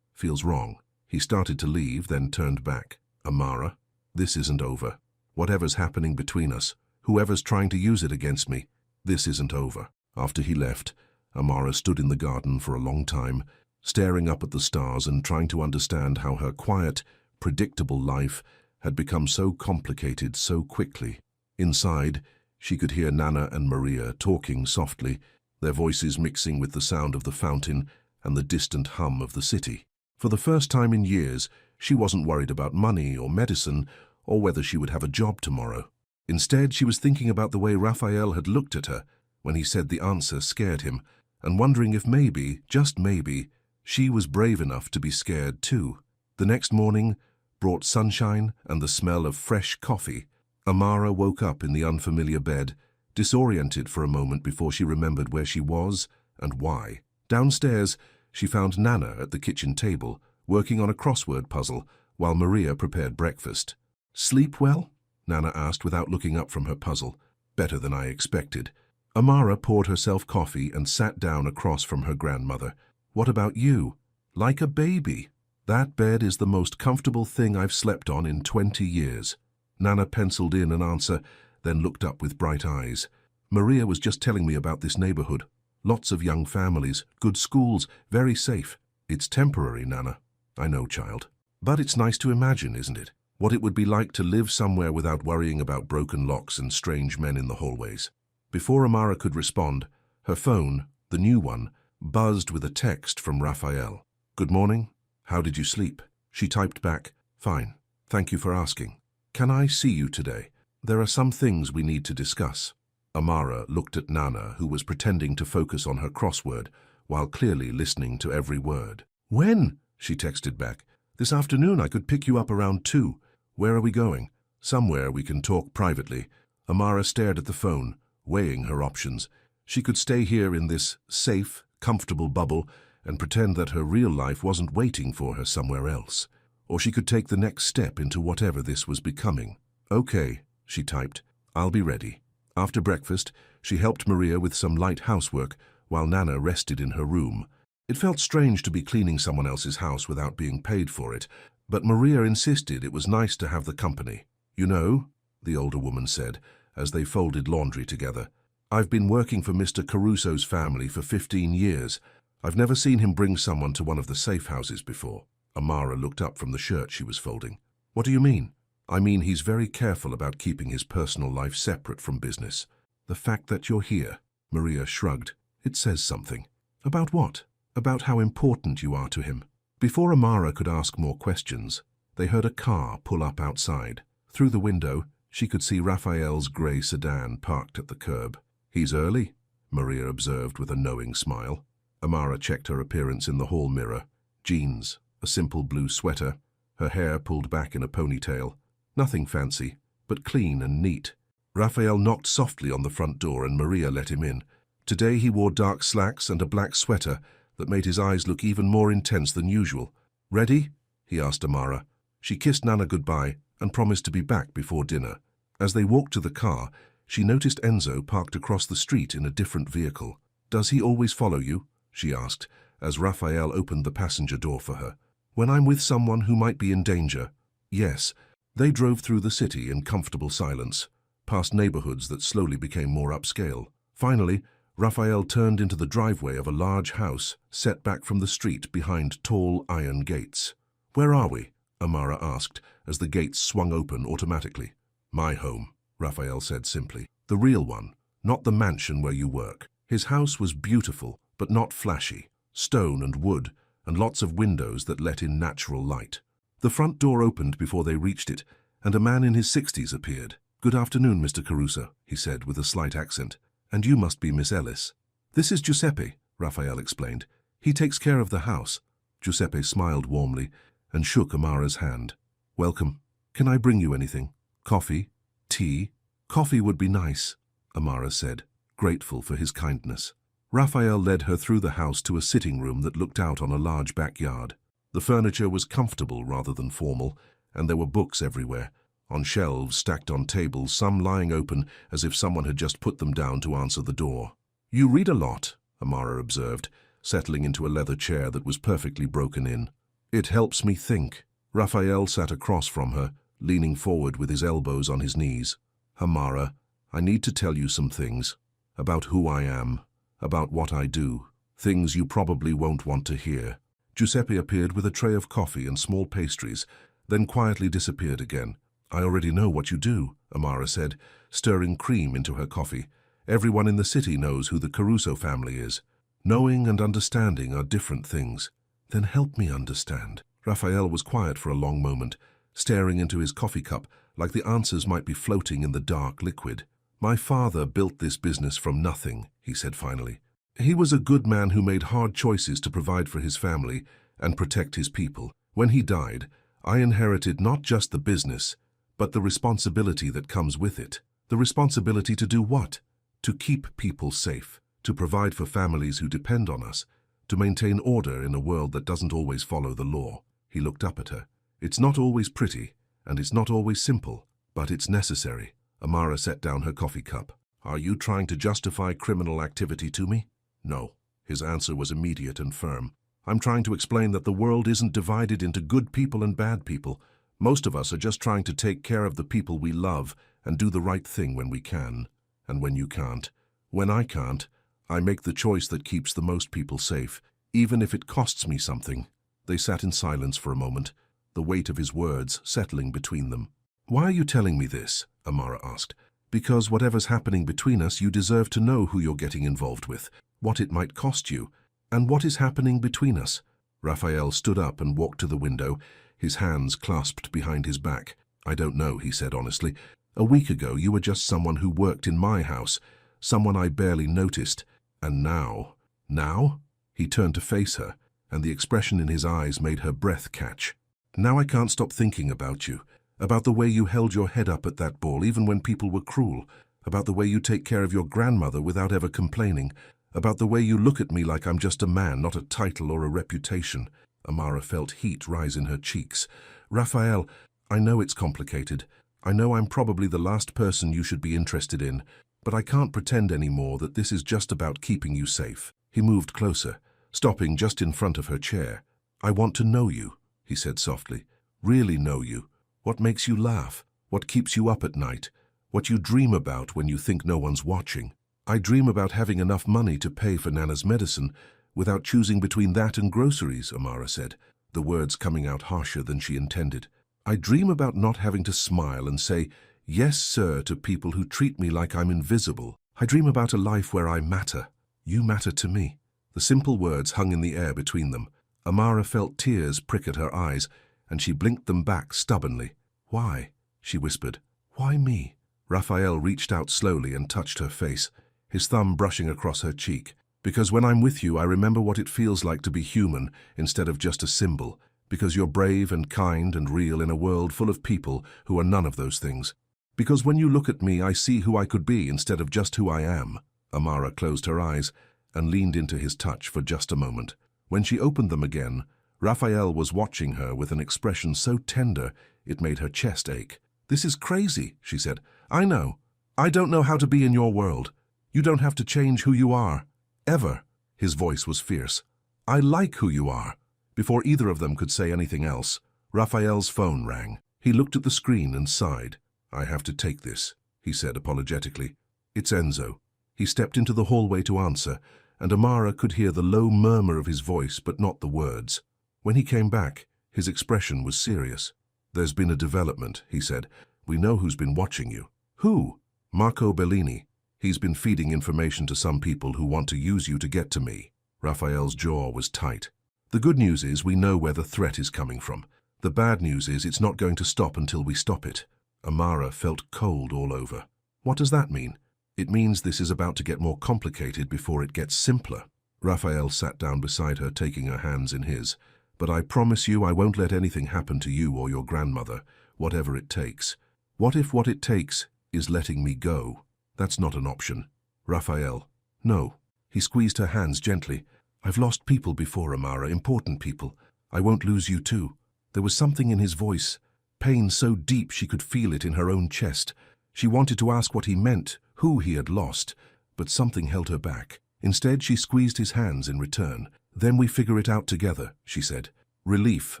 Speaker 1: feels wrong. He started to leave, then turned back. Amara, this isn't over. Whatever's happening between us, whoever's trying to use it against me, this isn't over. After he left, Amara stood in the garden for a long time, staring up at the stars and trying to understand how her quiet, predictable life had become so complicated so quickly. Inside, she could hear Nana and Maria talking softly, their voices mixing with the sound of the fountain and the distant hum of the city. For the first time in years, she wasn't worried about money or medicine or whether she would have a job tomorrow. Instead, she was thinking about the way Raphael had looked at her when he said the answer scared him, and wondering if maybe, just maybe, she was brave enough to be scared too. The next morning brought sunshine and the smell of fresh coffee. Amara woke up in the unfamiliar bed, disoriented for a moment before she remembered where she was and why. Downstairs, she found Nana at the kitchen table, working on a crossword puzzle while Maria prepared breakfast. Sleep well? Nana asked without looking up from her puzzle. Better than I expected. Amara poured herself coffee and sat down across from her grandmother. What about you? Like a baby. That bed is the most comfortable thing I've slept on in 20 years. Nana penciled in an answer, then looked up with bright eyes. Maria was just telling me about this neighborhood. Lots of young families, good schools, very safe. It's temporary, Nana. I know, child. But it's nice to imagine, isn't it? What it would be like to live somewhere without worrying about broken locks and strange men in the hallways. Before Amara could respond, her phone, the new one, buzzed with a text from Raphael. Good morning. How did you sleep? She typed back, fine. Thank you for asking. Can I see you today? There are some things we need to discuss. Amara looked at Nana, who was pretending to focus on her crossword, while clearly listening to every word. When? She texted back. This afternoon I could pick you up around 2. Where are we going? Somewhere we can talk privately. Amara stared at the phone, weighing her options. She could stay here in this safe, comfortable bubble and pretend that her real life wasn't waiting for her somewhere else. Or she could take the next step into whatever this was becoming. Okay, she typed. I'll be ready. After breakfast, she helped Maria with some light housework while Nana rested in her room. It felt strange to be cleaning someone else's house without being paid for it, but Maria insisted it was nice to have the company. You know, the older woman said, as they folded laundry together, I've been working for Mr. Caruso's family for 15 years. I've never seen him bring someone to one of the safe houses before. Amara looked up from the shirt she was folding. What do you mean? I mean he's very careful about keeping his personal life separate from business. The fact that you're here, Maria shrugged. It says something. About what? About how important you are to him. Before Amara could ask more questions, they heard a car pull up outside. Through the window, she could see Raphael's grey sedan parked at the curb. He's early, Maria observed with a knowing smile. Amara checked her appearance in the hall mirror. Jeans, a simple blue sweater, her hair pulled back in a ponytail. Nothing fancy, but clean and neat. Raphael knocked softly on the front door and Maria let him in. Today he wore dark slacks and a black sweater that made his eyes look even more intense than usual. "Ready?" he asked Amara. She kissed Nana goodbye and promised to be back before dinner. As they walked to the car, she noticed Enzo parked across the street in a different vehicle. "Does he always follow you?" she asked, as Raphael opened the passenger door for her. "When I'm with someone who might be in danger?" "Yes." They drove through the city in comfortable silence, past neighborhoods that slowly became more upscale. Finally, Raphael turned into the driveway of a large house set back from the street behind tall iron gates. "Where are we?" Amara asked, as the gates swung open automatically. "My home," Raphael said simply. "The real one, not the mansion where you work." His house was beautiful, but not flashy. Stone and wood, and lots of windows that let in natural light. The front door opened before they reached it, and a man in his 60s appeared. "Good afternoon, Mr. Caruso," he said with a slight accent. "And you must be Miss Ellis." "This is Giuseppe," Raphael explained. "He takes care of the house." Giuseppe smiled warmly and shook Amara's hand. "Welcome. Can I bring you anything? Coffee? Tea?" "Coffee would be nice," Amara said, grateful for his kindness. Raphael led her through the house to a sitting room that looked out on a large backyard. The furniture was comfortable rather than formal, and there were books everywhere, on shelves stacked on tables, some lying open as if someone had just put them down to answer the door. "You read a lot," Amara observed, settling into a leather chair that was perfectly broken in. "It helps me think." Raphael sat across from her, leaning forward with his elbows on his knees. "Amara, I need to tell you some things. About who I am, about what I do. Things you probably won't want to hear." Giuseppe appeared with a tray of coffee and small pastries, then quietly disappeared again. "I already know what you do," Amara said, stirring cream into her coffee. "Everyone in the city knows who the Caruso family is. Knowing and understanding are different things." "Then help me understand." Raphael was quiet for a long moment, staring into his coffee cup like the answers might be floating in the dark liquid. "My father built this business from nothing," he said finally. "He was a good man who made hard choices to provide for his family and protect his people. When he died, I inherited not just the business, but the responsibility that comes with it." "The responsibility to do what?" "To keep people safe, to provide for families who depend on us, to maintain order in a world that doesn't always follow the law." He looked up at her. "It's not always pretty, and it's not always simple, but it's necessary." Amara set down her coffee cup. "Are you trying to justify criminal activity to me?" "No." His answer was immediate and firm. "I'm trying to explain that the world isn't divided into good people and bad people. Most of us are just trying to take care of the people we love and do the right thing when we can, and when you can't. When I can't, I make the choice that keeps the most people safe, even if it costs me something." They sat in silence for a moment, the weight of his words settling between them. "Why are you telling me this?" Amara asked. "Because whatever's happening between us, you deserve to know who you're getting involved with, what it might cost you, and what is happening between us." Raphael stood up and walked to the window, his hands clasped behind his back. "I don't know," he said honestly. "A week ago you were just someone who worked in my house, someone I barely noticed. And now—" "Now?" He turned to face her, and the expression in his eyes made her breath catch. "Now I can't stop thinking about you, about the way you held your head up at that ball even when people were cruel, about the way you take care of your grandmother without ever complaining, about the way you look at me like I'm just a man, not a title or a reputation." Amara felt heat rise in her cheeks. "Raphael, I know it's complicated. I know I'm probably the last person you should be interested in, but I can't pretend anymore that this is just about keeping you safe." He moved closer, stopping just in front of her chair. "I want to know you," he said softly. "Really know you. What makes you laugh? What keeps you up at night? What you dream about when you think no one's watching?" "I dream about having enough money to pay for Nana's medicine without choosing between that and groceries," Amara said, the words coming out harsher than she intended. "I dream about not having to smile and say, 'Yes, sir,' to people who treat me like I'm invisible. I dream about a life where I matter. You matter to me." The simple words hung in the air between them. Amara felt tears prick at her eyes, and she blinked them back stubbornly. "Why?" she whispered. "Why me?" Raphael reached out slowly and touched her face, his thumb brushing across her cheek. "Because when I'm with you, I remember what it feels like to be human instead of just a symbol. Because you're brave and kind and real in a world full of people who are none of those things." Because when you look at me, I see who I could be instead of just who I am. Amara closed her eyes and leaned into his touch for just a moment. When she opened them again, Raphael was watching her with an expression so tender it made her chest ache. "This is crazy," she said. "I know. I don't know how to be in your world. You don't have to change who you are. Ever." His voice was fierce. "I like who you are." Before either of them could say anything else, Raphael's phone rang. He looked at the screen and sighed. "I have to take this," he said apologetically. "It's Enzo." He stepped into the hallway to answer, and Amara could hear the low murmur of his voice but not the words. When he came back, his expression was serious. "There's been a development," he said. "We know who's been watching you." "Who?" "Marco Bellini. He's been feeding information to some people who want to use you to get to me." Raphael's jaw was tight. "The good news is we know where the threat is coming from. The bad news is it's not going to stop until we stop it." Amara felt cold all over. "What does that mean?" "It means this is about to get more complicated before it gets simpler." Raphael sat down beside her, taking her hands in his. "But I promise you I won't let anything happen to you or your grandmother, whatever it takes. What if what it takes is letting me go? That's not an option." "Raphael." "No." He squeezed her hands gently. "I've lost people before, Amara, important people. I won't lose you too." There was something in his voice, pain so deep she could feel it in her own chest. She wanted to ask what he meant, who he had lost, but something held her back. Instead, she squeezed his hands in return. "Then we figure it out together," she said. Relief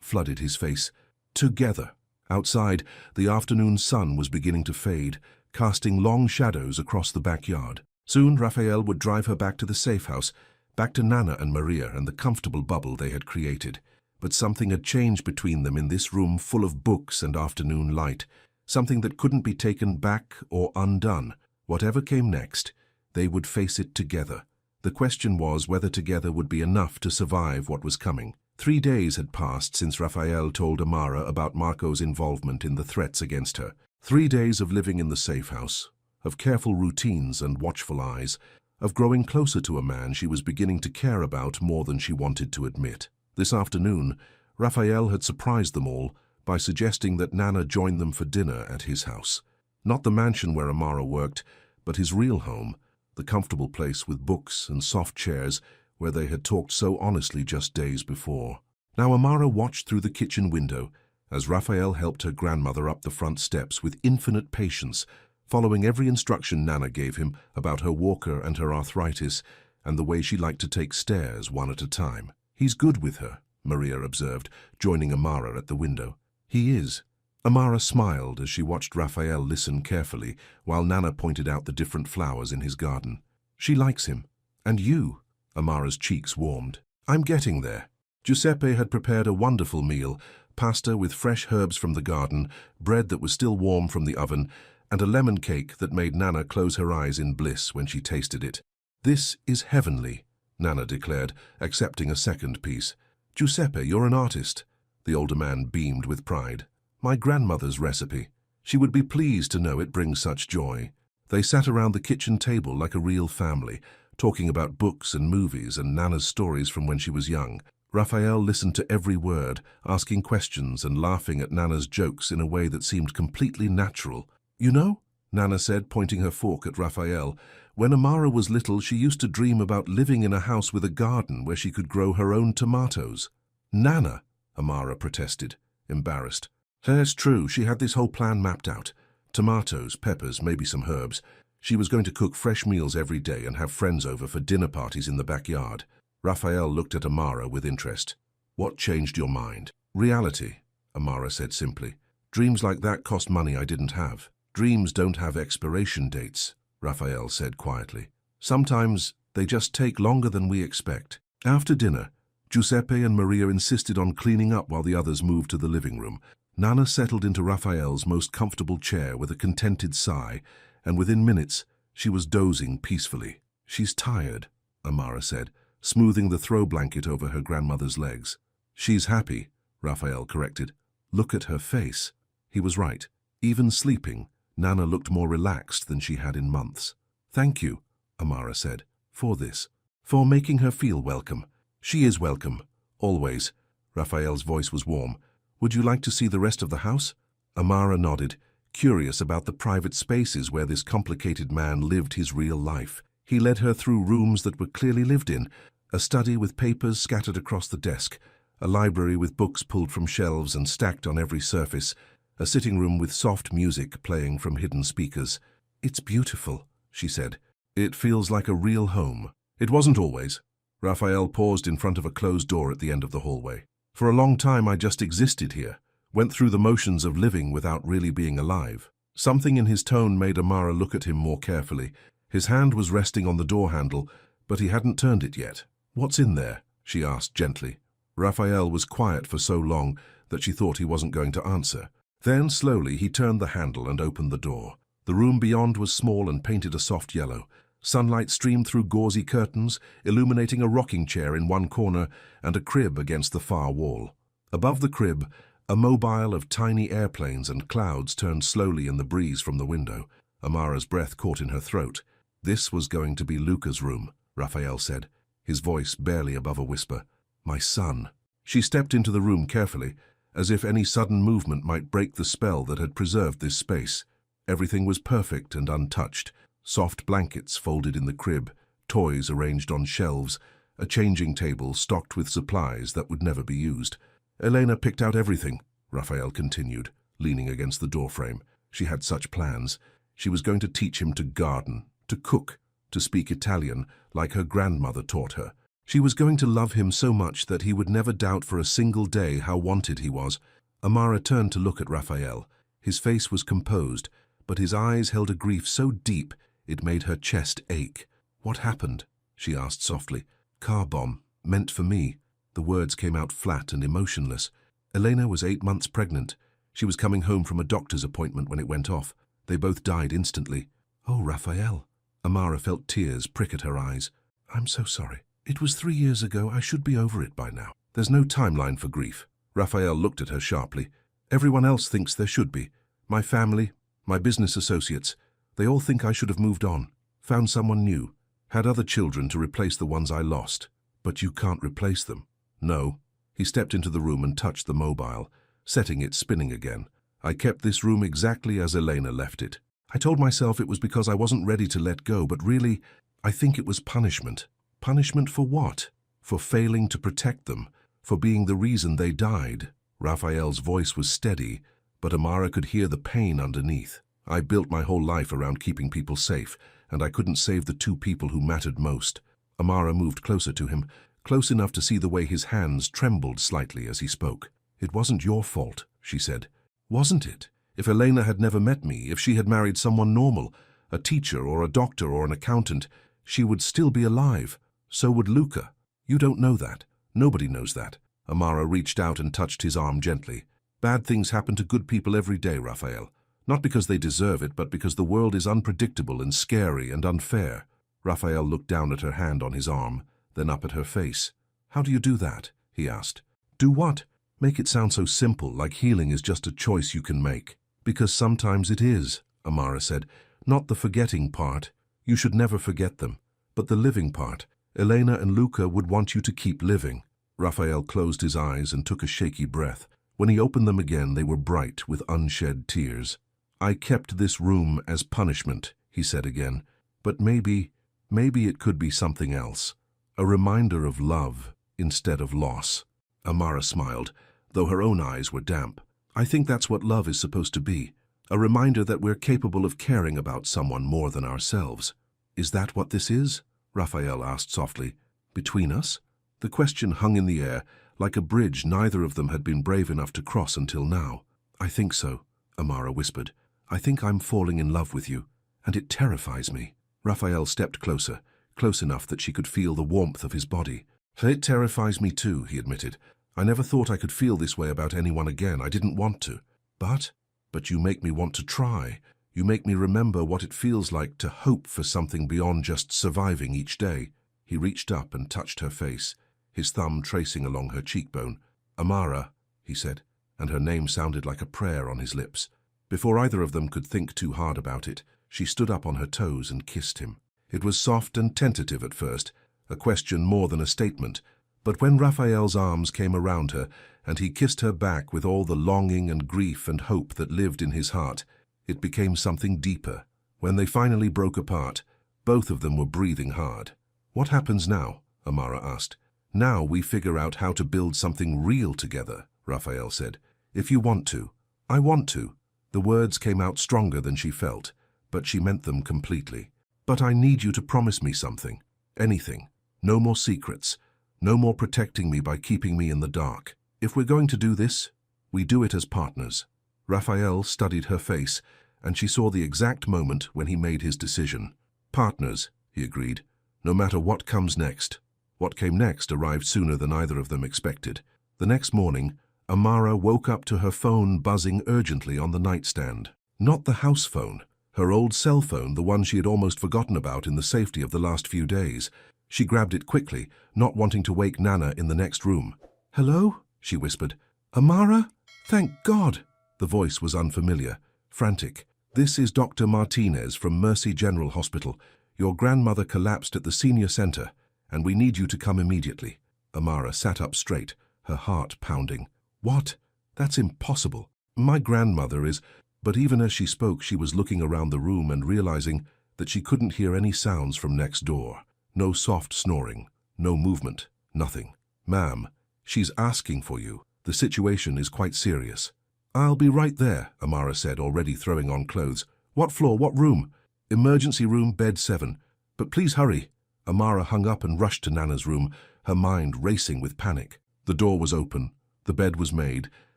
Speaker 1: flooded his face. Together. Outside, the afternoon sun was beginning to fade, casting long shadows across the backyard. Soon, Raphael would drive her back to the safe house, back to Nana and Maria and the comfortable bubble they had created. But something had changed between them in this room full of books and afternoon light, something that couldn't be taken back or undone. Whatever came next, they would face it together. The question was whether together would be enough to survive what was coming. 3 days had passed since Raphael told Amara about Marco's involvement in the threats against her. 3 days of living in the safe house, of careful routines and watchful eyes, of growing closer to a man she was beginning to care about more than she wanted to admit. This afternoon, Raphael had surprised them all by suggesting that Nana join them for dinner at his house. Not the mansion where Amara worked, but his real home, the comfortable place with books and soft chairs where they had talked so honestly just days before. Now Amara watched through the kitchen window as Raphael helped her grandmother up the front steps with infinite patience, following every instruction Nana gave him about her walker and her arthritis and the way she liked to take stairs one at a time. "He's good with her," Maria observed, joining Amara at the window. "He is." Amara smiled as she watched Raphael listen carefully while Nana pointed out the different flowers in his garden. "She likes him. And you." Amara's cheeks warmed. "I'm getting there." Giuseppe had prepared a wonderful meal, pasta with fresh herbs from the garden, bread that was still warm from the oven, and a lemon cake that made Nana close her eyes in bliss when she tasted it. "This is heavenly," Nana declared, accepting a second piece. "Giuseppe, you're an artist." The older man beamed with pride. "My grandmother's recipe. She would be pleased to know it brings such joy." They sat around the kitchen table like a real family, talking about books and movies and Nana's stories from when she was young. Raphael listened to every word, asking questions and laughing at Nana's jokes in a way that seemed completely natural. "You know," Nana said, pointing her fork at Raphael, "when Amara was little, she used to dream about living in a house with a garden where she could grow her own tomatoes." "Nana," Amara protested, embarrassed. "It's true, she had this whole plan mapped out. Tomatoes, peppers, maybe some herbs. She was going to cook fresh meals every day and have friends over for dinner parties in the backyard." Raphael looked at Amara with interest. "What changed your mind?" "Reality," Amara said simply. "Dreams like that cost money I didn't have." "Dreams don't have expiration dates," Raphael said quietly. "Sometimes they just take longer than we expect." After dinner, Giuseppe and Maria insisted on cleaning up while the others moved to the living room. Nana settled into Raphael's most comfortable chair with a contented sigh, and within minutes she was dozing peacefully. "She's tired," Amara said, smoothing the throw blanket over her grandmother's legs. "She's happy," Raphael corrected. "Look at her face." He was right. Even sleeping, Nana looked more relaxed than she had in months. "Thank you," Amara said, "for this. For making her feel welcome." "She is welcome. Always." Raphael's voice was warm. "Would you like to see the rest of the house?" Amara nodded, curious about the private spaces where this complicated man lived his real life. He led her through rooms that were clearly lived in, a study with papers scattered across the desk, a library with books pulled from shelves and stacked on every surface, a sitting room with soft music playing from hidden speakers. "It's beautiful," she said. "It feels like a real home." It wasn't always. Raphael paused in front of a closed door at the end of the hallway. "For a long time I just existed here, went through the motions of living without really being alive." Something in his tone made Amara look at him more carefully. His hand was resting on the door handle, but he hadn't turned it yet. "What's in there?" she asked gently. Raphael was quiet for so long that she thought he wasn't going to answer. Then, slowly, he turned the handle and opened the door. The room beyond was small and painted a soft yellow. Sunlight streamed through gauzy curtains, illuminating a rocking chair in one corner and a crib against the far wall. Above the crib, a mobile of tiny airplanes and clouds turned slowly in the breeze from the window. Amara's breath caught in her throat. "This was going to be Luca's room," Raphael said, his voice barely above a whisper. "My son." She stepped into the room carefully, as if any sudden movement might break the spell that had preserved this space. Everything was perfect and untouched. Soft blankets folded in the crib, toys arranged on shelves, a changing table stocked with supplies that would never be used. "Elena picked out everything," Raphael continued, leaning against the doorframe. "She had such plans. She was going to teach him to garden, to cook, to speak Italian, like her grandmother taught her. She was going to love him so much that he would never doubt for a single day how wanted he was." Amara turned to look at Raphael. His face was composed, but his eyes held a grief so deep it made her chest ache. "What happened?" she asked softly. "Car bomb, meant for me." The words came out flat and emotionless. "Elena was 8 months pregnant. She was coming home from a doctor's appointment when it went off. They both died instantly." "Oh, Raphael." Amara felt tears prick at her eyes. "I'm so sorry. It was 3 years ago. I should be over it by now." "There's no timeline for grief." Raphael looked at her sharply. "Everyone else thinks there should be. My family, my business associates, they all think I should have moved on, found someone new, had other children to replace the ones I lost. But you can't replace them." "No." He stepped into the room and touched the mobile, setting it spinning again. "I kept this room exactly as Elena left it. I told myself it was because I wasn't ready to let go, but really, I think it was punishment." "Punishment for what?" "For failing to protect them, for being the reason they died." Raphael's voice was steady, but Amara could hear the pain underneath. "I built my whole life around keeping people safe, and I couldn't save the 2 people who mattered most." Amara moved closer to him, close enough to see the way his hands trembled slightly as he spoke. "It wasn't your fault," she said. "Wasn't it? If Elena had never met me, if she had married someone normal, a teacher or a doctor or an accountant, she would still be alive. So would Luca. You don't know that. Nobody knows that." Amara reached out and touched his arm gently. "Bad things happen to good people every day, Raphael. Not because they deserve it, but because the world is unpredictable and scary and unfair." Raphael looked down at her hand on his arm, then up at her face. "How do you do that?" he asked. "Do what?" "Make it sound so simple, like healing is just a choice you can make." "Because sometimes it is," Amara said. "Not the forgetting part. You should never forget them. But the living part. Elena and Luca would want you to keep living." Raphael closed his eyes and took a shaky breath. When he opened them again, they were bright with unshed tears. "I kept this room as punishment," he said again. "But maybe it could be something else. A reminder of love instead of loss." Amara smiled, though her own eyes were damp. "I think that's what love is supposed to be. A reminder that we're capable of caring about someone more than ourselves." "Is that what this is?" Raphael asked softly. "Between us?" The question hung in the air, like a bridge neither of them had been brave enough to cross until now. "I think so," Amara whispered. "I think I'm falling in love with you, and it terrifies me." Raphael stepped closer, close enough that she could feel the warmth of his body. "It terrifies me too," he admitted. "I never thought I could feel this way about anyone again. I didn't want to. But you make me want to try. You make me remember what it feels like to hope for something beyond just surviving each day." He reached up and touched her face, his thumb tracing along her cheekbone. "Amara," he said, and her name sounded like a prayer on his lips. Before either of them could think too hard about it, she stood up on her toes and kissed him. It was soft and tentative at first, a question more than a statement, but when Raphael's arms came around her and he kissed her back with all the longing and grief and hope that lived in his heart, It became something deeper. When they finally broke apart, both of them were breathing hard. "What happens now?" Amara asked. "Now we figure out how to build something real together," Raphael said. "If you want to." "I want to." The words came out stronger than she felt, but she meant them completely. "But I need you to promise me something. Anything. No more secrets. No more protecting me by keeping me in the dark. If we're going to do this, we do it as partners." Raphael studied her face, and she saw the exact moment when he made his decision. "Partners," he agreed, "no matter what comes next." What came next arrived sooner than either of them expected. The next morning, Amara woke up to her phone buzzing urgently on the nightstand. Not the house phone, her old cell phone, the one she had almost forgotten about in the safety of the last few days. She grabbed it quickly, not wanting to wake Nana in the next room. "Hello?" she whispered. "Amara? Thank God!" The voice was unfamiliar, frantic. "This is Dr. Martinez from Mercy General Hospital. Your grandmother collapsed at the senior center, and we need you to come immediately." Amara sat up straight, her heart pounding. "What? That's impossible. My grandmother is—" But even as she spoke, she was looking around the room and realizing that she couldn't hear any sounds from next door. No soft snoring, no movement, nothing. "Ma'am, she's asking for you. The situation is quite serious." "I'll be right there," Amara said, already throwing on clothes. "What floor? What room?" "Emergency room, bed 7. But please hurry." Amara hung up and rushed to Nana's room, her mind racing with panic. The door was open, the bed was made,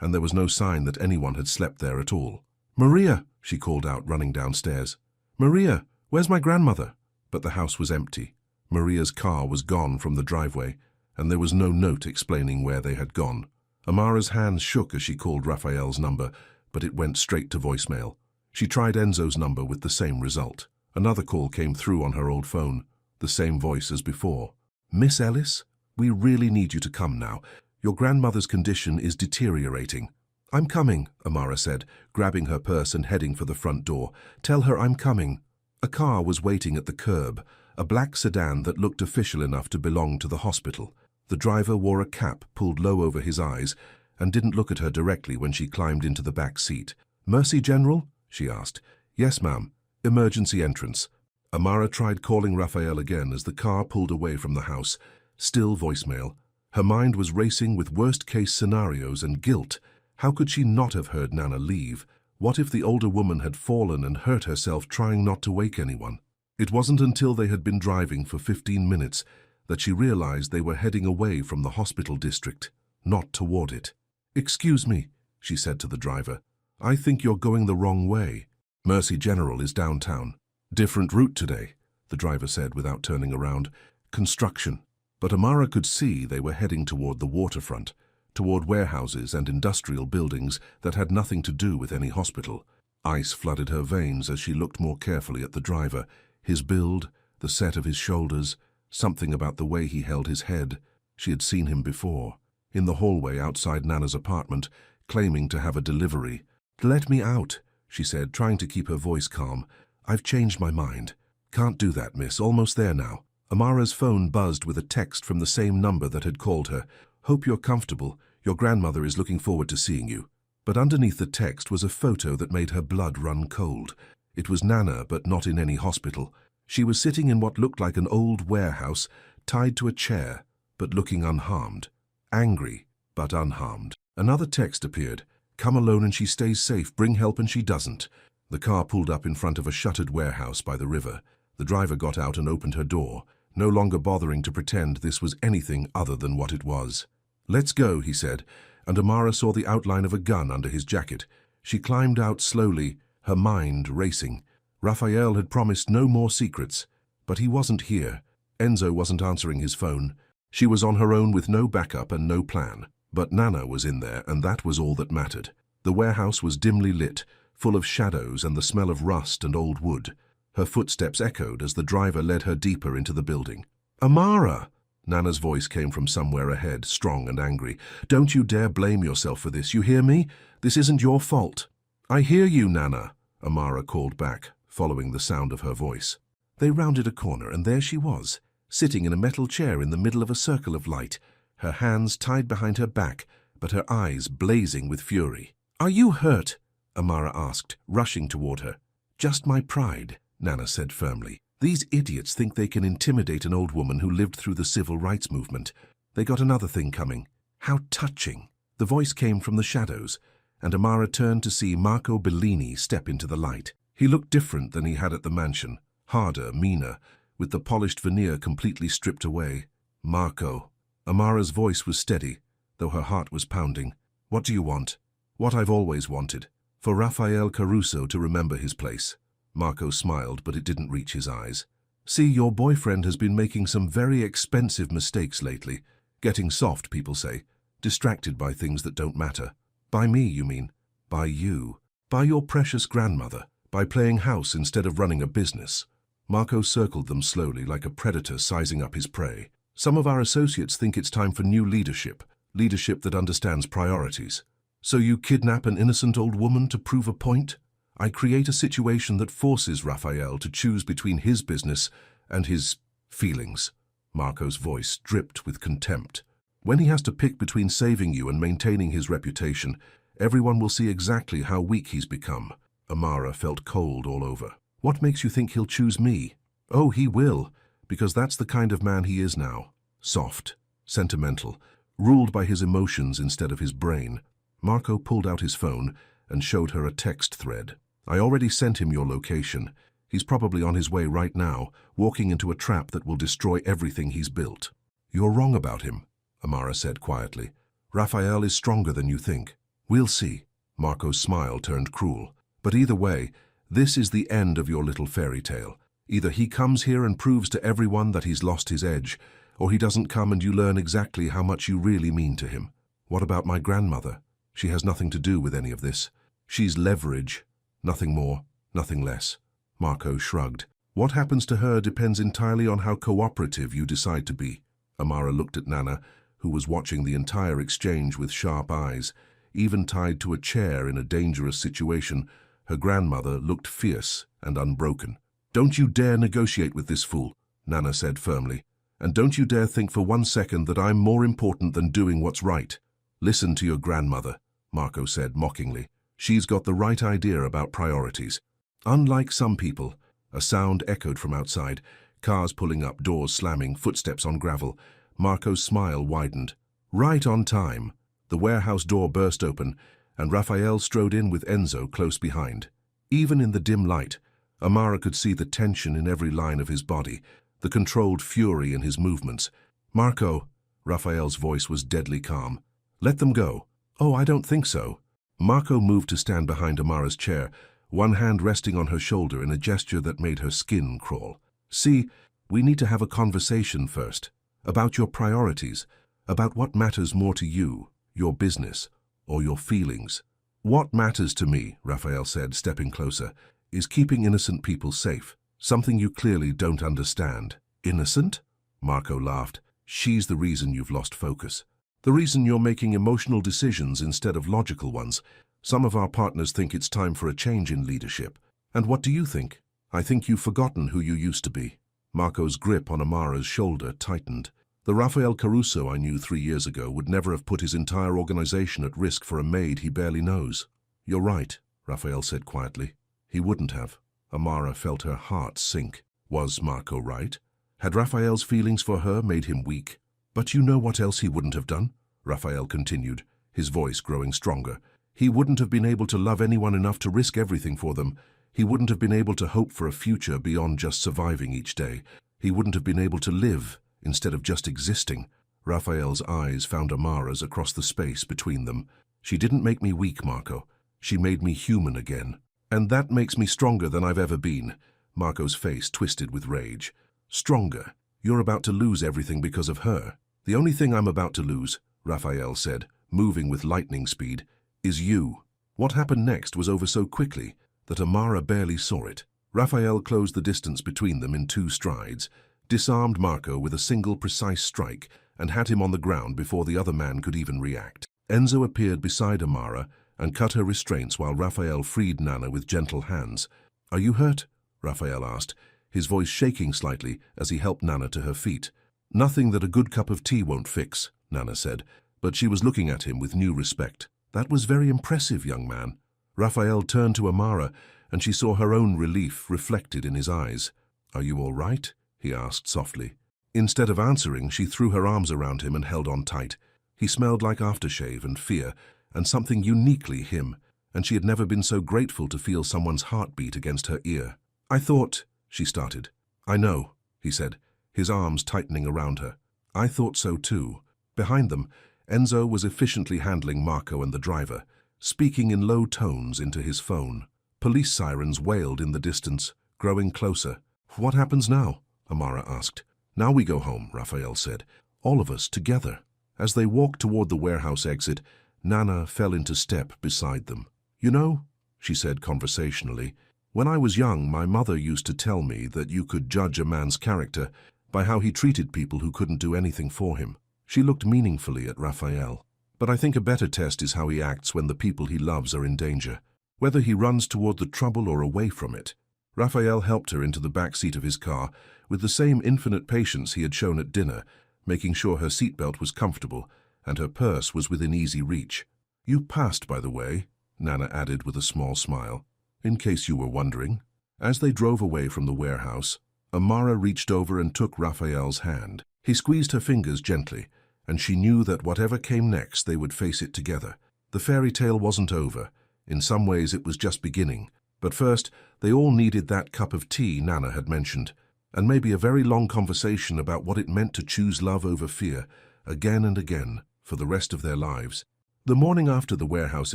Speaker 1: and there was no sign that anyone had slept there at all. "Maria," she called out, running downstairs. "Maria, where's my grandmother?" But the house was empty. Maria's car was gone from the driveway, and there was no note explaining where they had gone. Amara's hands shook as she called Raphael's number, but it went straight to voicemail. She tried Enzo's number with the same result. Another call came through on her old phone, the same voice as before. "Miss Ellis, we really need you to come now. Your grandmother's condition is deteriorating." "I'm coming," Amara said, grabbing her purse and heading for the front door. "Tell her I'm coming." A car was waiting at the curb, a black sedan that looked official enough to belong to the hospital. The driver wore a cap pulled low over his eyes and didn't look at her directly when she climbed into the back seat. "Mercy General?" she asked. "Yes, ma'am. Emergency entrance." Amara tried calling Raphael again as the car pulled away from the house. Still voicemail. Her mind was racing with worst-case scenarios and guilt. How could she not have heard Nana leave? What if the older woman had fallen and hurt herself trying not to wake anyone? It wasn't until they had been driving for 15 minutes that she realized they were heading away from the hospital district, not toward it. "Excuse me," she said to the driver. "I think you're going the wrong way. Mercy General is downtown." "Different route today," the driver said without turning around. "Construction." But Amara could see they were heading toward the waterfront, toward warehouses and industrial buildings that had nothing to do with any hospital. Ice flooded her veins as she looked more carefully at the driver, his build, the set of his shoulders, something about the way he held his head. She had seen him before, in the hallway outside Nana's apartment, claiming to have a delivery. "Let me out," she said, trying to keep her voice calm. "I've changed my mind." "Can't do that, miss. Almost there now." Amara's phone buzzed with a text from the same number that had called her. "Hope you're comfortable. Your grandmother is looking forward to seeing you." But underneath the text was a photo that made her blood run cold. It was Nana, but not in any hospital. She was sitting in what looked like an old warehouse, tied to a chair, but looking unharmed. Angry, but unharmed. Another text appeared. "Come alone and she stays safe. Bring help and she doesn't." The car pulled up in front of a shuttered warehouse by the river. The driver got out and opened her door, no longer bothering to pretend this was anything other than what it was. "Let's go," he said, and Amara saw the outline of a gun under his jacket. She climbed out slowly, her mind racing. Raphael had promised no more secrets, but he wasn't here. Enzo wasn't answering his phone. She was on her own with no backup and no plan. But Nana was in there, and that was all that mattered. The warehouse was dimly lit, full of shadows and the smell of rust and old wood. Her footsteps echoed as the driver led her deeper into the building. "Amara!" Nana's voice came from somewhere ahead, strong and angry. "Don't you dare blame yourself for this, you hear me? This isn't your fault." "I hear you, Nana," Amara called back, following the sound of her voice. They rounded a corner, and there she was, sitting in a metal chair in the middle of a circle of light, her hands tied behind her back, but her eyes blazing with fury. "Are you hurt?" Amara asked, rushing toward her. Just my pride, Nana said firmly. These idiots think they can intimidate an old woman who lived through the civil rights movement. They got another thing coming. How touching. The voice came from the shadows, and Amara turned to see Marco Bellini step into the light. He looked different than he had at the mansion, harder, meaner, with the polished veneer completely stripped away. Marco. Amara's voice was steady, though her heart was pounding. What do you want? What I've always wanted. For Rafael Caruso to remember his place. Marco smiled, but it didn't reach his eyes. See, your boyfriend has been making some very expensive mistakes lately. Getting soft, people say. Distracted by things that don't matter. By me, you mean? By you. By your precious grandmother. By playing house instead of running a business. Marco circled them slowly, like a predator sizing up his prey. Some of our associates think it's time for new leadership. Leadership that understands priorities. So you kidnap an innocent old woman to prove a point? I create a situation that forces Rafael to choose between his business and his feelings. Marco's voice dripped with contempt. When he has to pick between saving you and maintaining his reputation, everyone will see exactly how weak he's become. Amara felt cold all over. What makes you think he'll choose me? Oh, he will, because that's the kind of man he is now. Soft, sentimental, ruled by his emotions instead of his brain. Marco pulled out his phone and showed her a text thread. I already sent him your location. He's probably on his way right now, walking into a trap that will destroy everything he's built. You're wrong about him, Amara said quietly. Rafael is stronger than you think. We'll see. Marco's smile turned cruel. But either way, this is the end of your little fairy tale. Either he comes here and proves to everyone that he's lost his edge, or he doesn't come and you learn exactly how much you really mean to him. What about my grandmother? She has nothing to do with any of this. She's leverage. Nothing more, nothing less. Marco shrugged. What happens to her depends entirely on how cooperative you decide to be. Amara looked at Nana, who was watching the entire exchange with sharp eyes. Even tied to a chair in a dangerous situation, her grandmother looked fierce and unbroken. Don't you dare negotiate with this fool, Nana said firmly. And don't you dare think for 1 second that I'm more important than doing what's right. Listen to your grandmother, Marco said mockingly. She's got the right idea about priorities. Unlike some people, a sound echoed from outside, cars pulling up, doors slamming, footsteps on gravel. Marco's smile widened. Right on time. The warehouse door burst open, and Rafael strode in with Enzo close behind. Even in the dim light, Amara could see the tension in every line of his body, the controlled fury in his movements. Marco, Rafael's voice was deadly calm. Let them go. Oh, I don't think so. Marco moved to stand behind Amara's chair, one hand resting on her shoulder in a gesture that made her skin crawl. See, we need to have a conversation first, about your priorities, about what matters more to you, your business, or your feelings. What matters to me, Rafael said, stepping closer, is keeping innocent people safe, something you clearly don't understand. Innocent? Marco laughed. She's the reason you've lost focus. The reason you're making emotional decisions instead of logical ones. Some of our partners think it's time for a change in leadership. And what do you think? I think you've forgotten who you used to be. Marco's grip on Amara's shoulder tightened. The Rafael Caruso I knew 3 years ago would never have put his entire organization at risk for a maid he barely knows. You're right, Rafael said quietly. He wouldn't have. Amara felt her heart sink. Was Marco right? Had Rafael's feelings for her made him weak? But you know what else he wouldn't have done? Rafael continued, his voice growing stronger. He wouldn't have been able to love anyone enough to risk everything for them. He wouldn't have been able to hope for a future beyond just surviving each day. He wouldn't have been able to live instead of just existing. Rafael's eyes found Amara's across the space between them. She didn't make me weak, Marco. She made me human again. And that makes me stronger than I've ever been. Marco's face twisted with rage. Stronger? You're about to lose everything because of her. The only thing I'm about to lose, Rafael said, moving with lightning speed, is you. What happened next was over so quickly that Amara barely saw it. Rafael closed the distance between them in 2 strides, disarmed Marco with a single precise strike, and had him on the ground before the other man could even react. Enzo appeared beside Amara and cut her restraints while Rafael freed Nana with gentle hands. Are you hurt? Rafael asked, his voice shaking slightly as he helped Nana to her feet. Nothing that a good cup of tea won't fix, Nana said, but she was looking at him with new respect. That was very impressive, young man. Raphael turned to Amara, and she saw her own relief reflected in his eyes. "Are you all right?" he asked softly. Instead of answering, she threw her arms around him and held on tight. He smelled like aftershave and fear, and something uniquely him, and she had never been so grateful to feel someone's heartbeat against her ear. "I thought," she started. "I know," he said, his arms tightening around her. "I thought so too." Behind them, Enzo was efficiently handling Marco and the driver, speaking in low tones into his phone. Police sirens wailed in the distance, growing closer. "What happens now?" Amara asked. "Now we go home," Raphael said. "All of us together." As they walked toward the warehouse exit, Nana fell into step beside them. "You know," she said conversationally, "when I was young, my mother used to tell me that you could judge a man's character by how he treated people who couldn't do anything for him." She looked meaningfully at Raphael. "But I think a better test is how he acts when the people he loves are in danger, whether he runs toward the trouble or away from it." Raphael helped her into the back seat of his car with the same infinite patience he had shown at dinner, making sure her seatbelt was comfortable and her purse was within easy reach. "You passed, by the way," Nana added with a small smile, "in case you were wondering." As they drove away from the warehouse, Amara reached over and took Raphael's hand. He squeezed her fingers gently, and she knew that whatever came next, they would face it together. The fairy tale wasn't over. In some ways, it was just beginning. But first, they all needed that cup of tea Nana had mentioned, and maybe a very long conversation about what it meant to choose love over fear, again and again, for the rest of their lives. The morning after the warehouse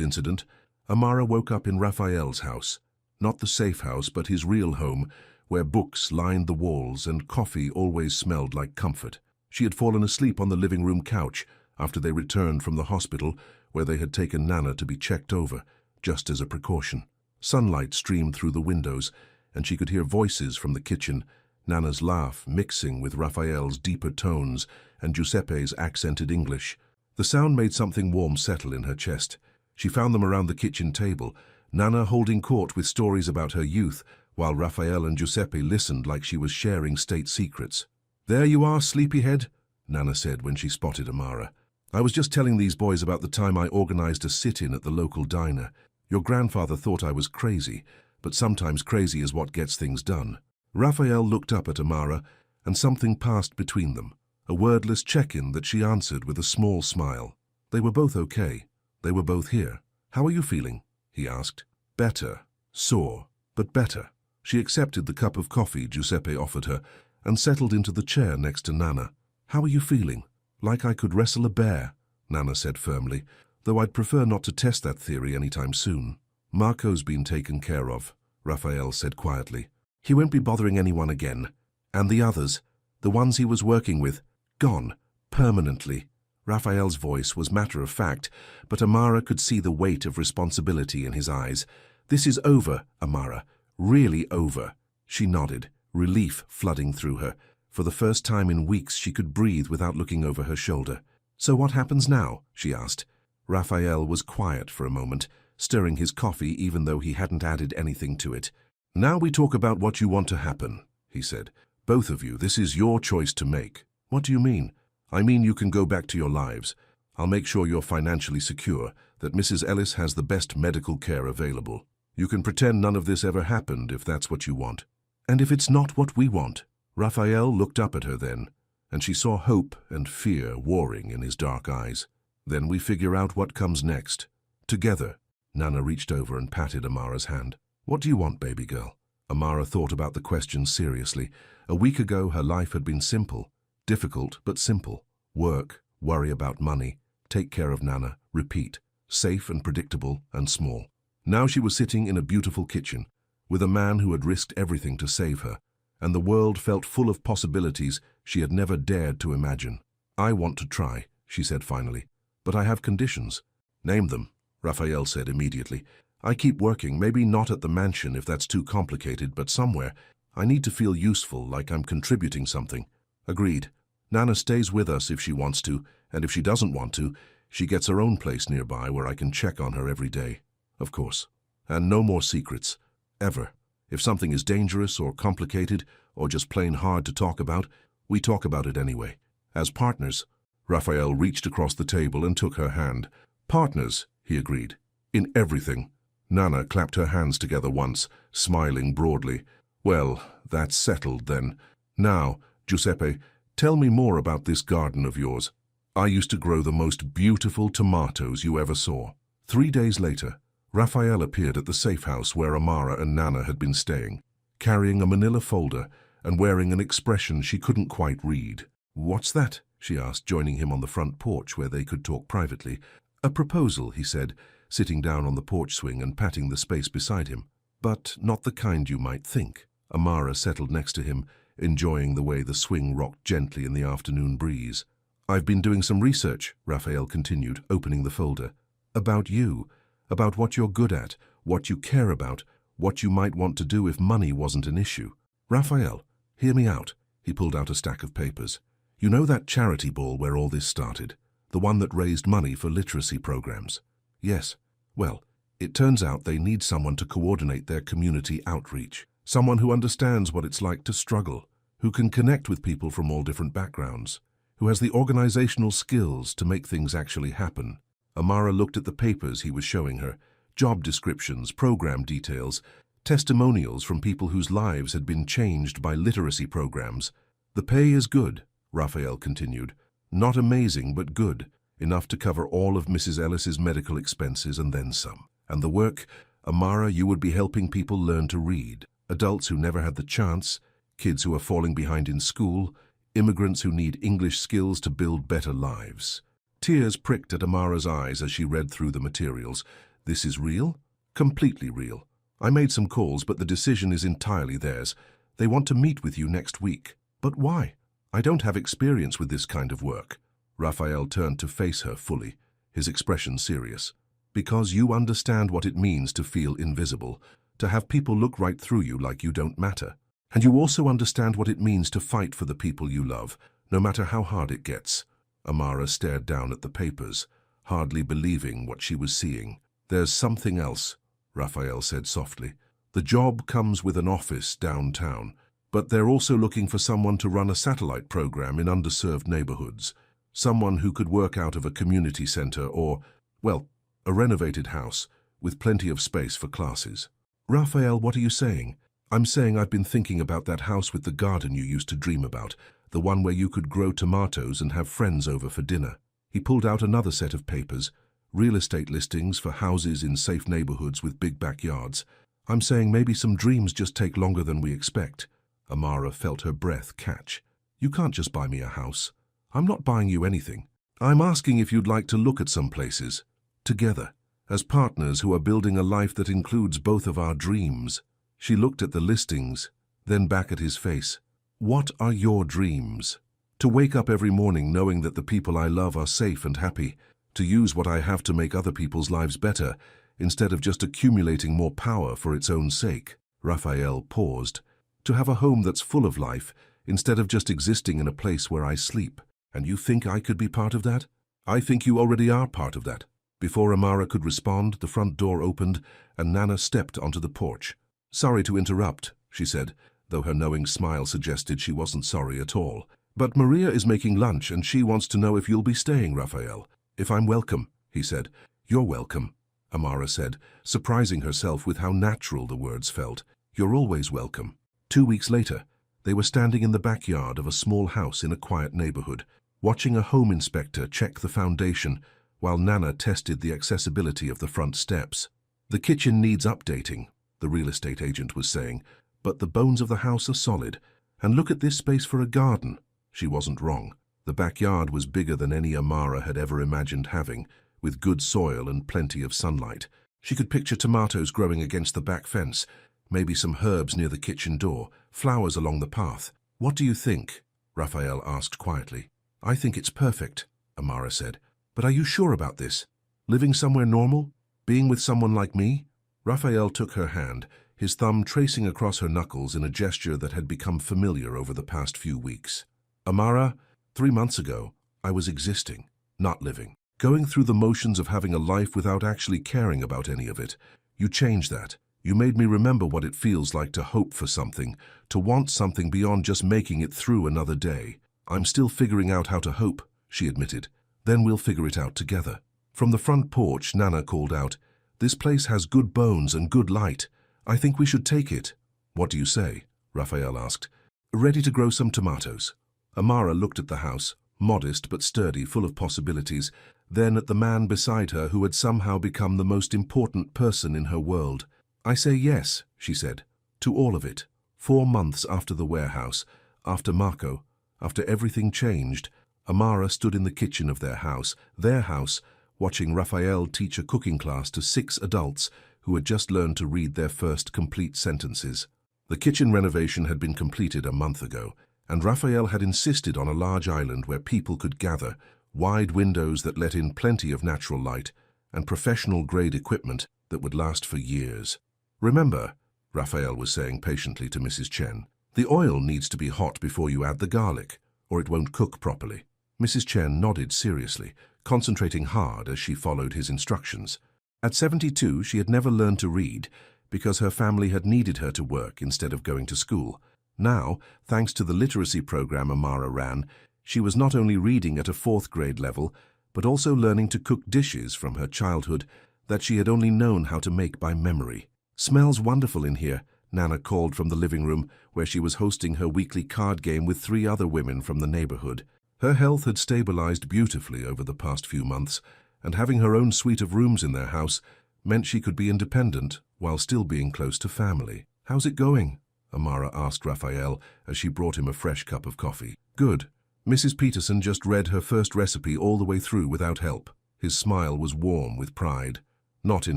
Speaker 1: incident, Amara woke up in Raphael's house. Not the safe house, but his real home, where books lined the walls and coffee always smelled like comfort. She had fallen asleep on the living room couch after they returned from the hospital, where they had taken Nana to be checked over, just as a precaution. Sunlight streamed through the windows, and she could hear voices from the kitchen, Nana's laugh mixing with Raphael's deeper tones and Giuseppe's accented English. The sound made something warm settle in her chest. She found them around the kitchen table, Nana holding court with stories about her youth, while Raphael and Giuseppe listened like she was sharing state secrets. "There you are, sleepyhead," Nana said when she spotted Amara. "I was just telling these boys about the time I organized a sit-in at the local diner. Your grandfather thought I was crazy, but sometimes crazy is what gets things done." Raphael looked up at Amara, and something passed between them, a wordless check-in that she answered with a small smile. They were both okay. They were both here. "How are you feeling?" he asked. "Better. Sore, but better." She accepted the cup of coffee Giuseppe offered her and settled into the chair next to Nana. "How are you feeling?" "Like I could wrestle a bear," Nana said firmly, "though I'd prefer not to test that theory anytime soon." "Marco's been taken care of," Raphael said quietly. "He won't be bothering anyone again. And the others, the ones he was working with, gone, permanently." Raphael's voice was matter-of-fact, but Amara could see the weight of responsibility in his eyes. "This is over, Amara. Really over." She nodded, relief flooding through her. For the first time in weeks, she could breathe without looking over her shoulder. "So what happens now?" she asked. Raphael was quiet for a moment, stirring his coffee even though he hadn't added anything to it. "Now we talk about what you want to happen," he said. "Both of you, this is your choice to make." "What do you mean?" "I mean you can go back to your lives. I'll make sure you're financially secure, that Mrs. Ellis has the best medical care available. You can pretend none of this ever happened if that's what you want." "And if it's not what we want?" Raphael looked up at her then, and she saw hope and fear warring in his dark eyes. "Then we figure out what comes next. Together." Nana reached over and patted Amara's hand. "What do you want, baby girl?" Amara thought about the question seriously. A week ago, her life had been simple. Difficult, but simple. Work, worry about money, take care of Nana, repeat. Safe and predictable and small. Now she was sitting in a beautiful kitchen, with a man who had risked everything to save her, and the world felt full of possibilities she had never dared to imagine. "I want to try," she said finally, "but I have conditions." "Name them," Raphael said immediately. "I keep working, maybe not at the mansion if that's too complicated, but somewhere. I need to feel useful, like I'm contributing something." "Agreed. Nana stays with us if she wants to, and if she doesn't want to, she gets her own place nearby where I can check on her every day." "Of course. And no more secrets. Ever. If something is dangerous or complicated or just plain hard to talk about, we talk about it anyway. As partners." Raphael reached across the table and took her hand. "Partners," he agreed. "In everything." Nana clapped her hands together once, smiling broadly. Well, that's settled then. Now, Giuseppe, tell me more about this garden of yours. I used to grow the most beautiful tomatoes you ever saw. 3 days later, Raphael appeared at the safe house where Amara and Nana had been staying, carrying a manila folder and wearing an expression she couldn't quite read. "What's that?" she asked, joining him on the front porch where they could talk privately. "A proposal," he said, sitting down on the porch swing and patting the space beside him. "But not the kind you might think." Amara settled next to him, enjoying the way the swing rocked gently in the afternoon breeze. "I've been doing some research," Raphael continued, opening the folder. "About you, about what you're good at, what you care about, what you might want to do if money wasn't an issue. Raphael, hear me out." He pulled out a stack of papers. "You know that charity ball where all this started? The one that raised money for literacy programs?" "Yes. Well, it turns out they need someone to coordinate their community outreach. Someone who understands what it's like to struggle, who can connect with people from all different backgrounds, who has the organizational skills to make things actually happen." Amara looked at the papers he was showing her, job descriptions, program details, testimonials from people whose lives had been changed by literacy programs. "The pay is good," Raphael continued. "Not amazing, but good, enough to cover all of Mrs. Ellis's medical expenses and then some. And the work, Amara, you would be helping people learn to read. Adults who never had the chance, kids who are falling behind in school, immigrants who need English skills to build better lives." Tears pricked at Amara's eyes as she read through the materials. "This is real?" "Completely real. I made some calls, but the decision is entirely theirs. They want to meet with you next week." "But why? I don't have experience with this kind of work." Raphael turned to face her fully, his expression serious. "Because you understand what it means to feel invisible, to have people look right through you like you don't matter. And you also understand what it means to fight for the people you love, no matter how hard it gets." Amara stared down at the papers, hardly believing what she was seeing. "There's something else," Raphael said softly. "The job comes with an office downtown, but they're also looking for someone to run a satellite program in underserved neighborhoods. Someone who could work out of a community center or, well, a renovated house with plenty of space for classes." "Raphael, what are you saying?" "I'm saying I've been thinking about that house with the garden you used to dream about, the one where you could grow tomatoes and have friends over for dinner." He pulled out another set of papers, real estate listings for houses in safe neighborhoods with big backyards. "I'm saying maybe some dreams just take longer than we expect." Amara felt her breath catch. "You can't just buy me a house. I'm not buying you anything. I'm asking if you'd like to look at some places, together, as partners who are building a life that includes both of our dreams." She looked at the listings, then back at his face. "What are your dreams?" "To wake up every morning knowing that the people I love are safe and happy, to use what I have to make other people's lives better, instead of just accumulating more power for its own sake." Raphael paused. "To have a home that's full of life, instead of just existing in a place where I sleep. And you think I could be part of that?" "I think you already are part of that." Before Amara could respond, the front door opened and Nana stepped onto the porch. "Sorry to interrupt," she said, though her knowing smile suggested she wasn't sorry at all. "But Maria is making lunch and she wants to know if you'll be staying, Raphael." "If I'm welcome," he said. "You're welcome," Amara said, surprising herself with how natural the words felt. "You're always welcome." 2 weeks later, they were standing in the backyard of a small house in a quiet neighborhood, watching a home inspector check the foundation while Nana tested the accessibility of the front steps. "The kitchen needs updating," the real estate agent was saying, "but the bones of the house are solid. And look at this space for a garden." She wasn't wrong. The backyard was bigger than any Amara had ever imagined having, with good soil and plenty of sunlight. She could picture tomatoes growing against the back fence, maybe some herbs near the kitchen door, flowers along the path. "What do you think?" Raphael asked quietly. "I think it's perfect," Amara said. "But are you sure about this? Living somewhere normal? Being with someone like me?" Raphael took her hand, his thumb tracing across her knuckles in a gesture that had become familiar over the past few weeks. "Amara, 3 months ago, I was existing, not living, going through the motions of having a life without actually caring about any of it. You changed that. You made me remember what it feels like to hope for something, to want something beyond just making it through another day." "I'm still figuring out how to hope," she admitted. "Then we'll figure it out together." From the front porch, Nana called out, This place has good bones and good light. I think we should take it." "What do you say?" Raphael asked. "Ready to grow some tomatoes." Amara looked at the house, modest but sturdy, full of possibilities, then at the man beside her who had somehow become the most important person in her world. "I say yes," she said, "to all of it." 4 months after the warehouse, after Marco, after everything changed, Amara stood in the kitchen of their house, watching Raphael teach a cooking class to 6 adults who had just learned to read their first complete sentences. The kitchen renovation had been completed a month ago, and Raphael had insisted on a large island where people could gather, wide windows that let in plenty of natural light, and professional-grade equipment that would last for years. "Remember," Raphael was saying patiently to Mrs. Chen, "the oil needs to be hot before you add the garlic, or it won't cook properly." Mrs. Chen nodded seriously, concentrating hard as she followed his instructions. At 72, she had never learned to read because her family had needed her to work instead of going to school. Now, thanks to the literacy program Amara ran, she was not only reading at a 4th grade level, but also learning to cook dishes from her childhood that she had only known how to make by memory. "Smells wonderful in here," Nana called from the living room, where she was hosting her weekly card game with 3 other women from the neighborhood. Her health had stabilized beautifully over the past few months, and having her own suite of rooms in their house meant she could be independent while still being close to family. "How's it going?" Amara asked Raphael as she brought him a fresh cup of coffee. "Good. Mrs. Peterson just read her first recipe all the way through without help." His smile was warm with pride, not in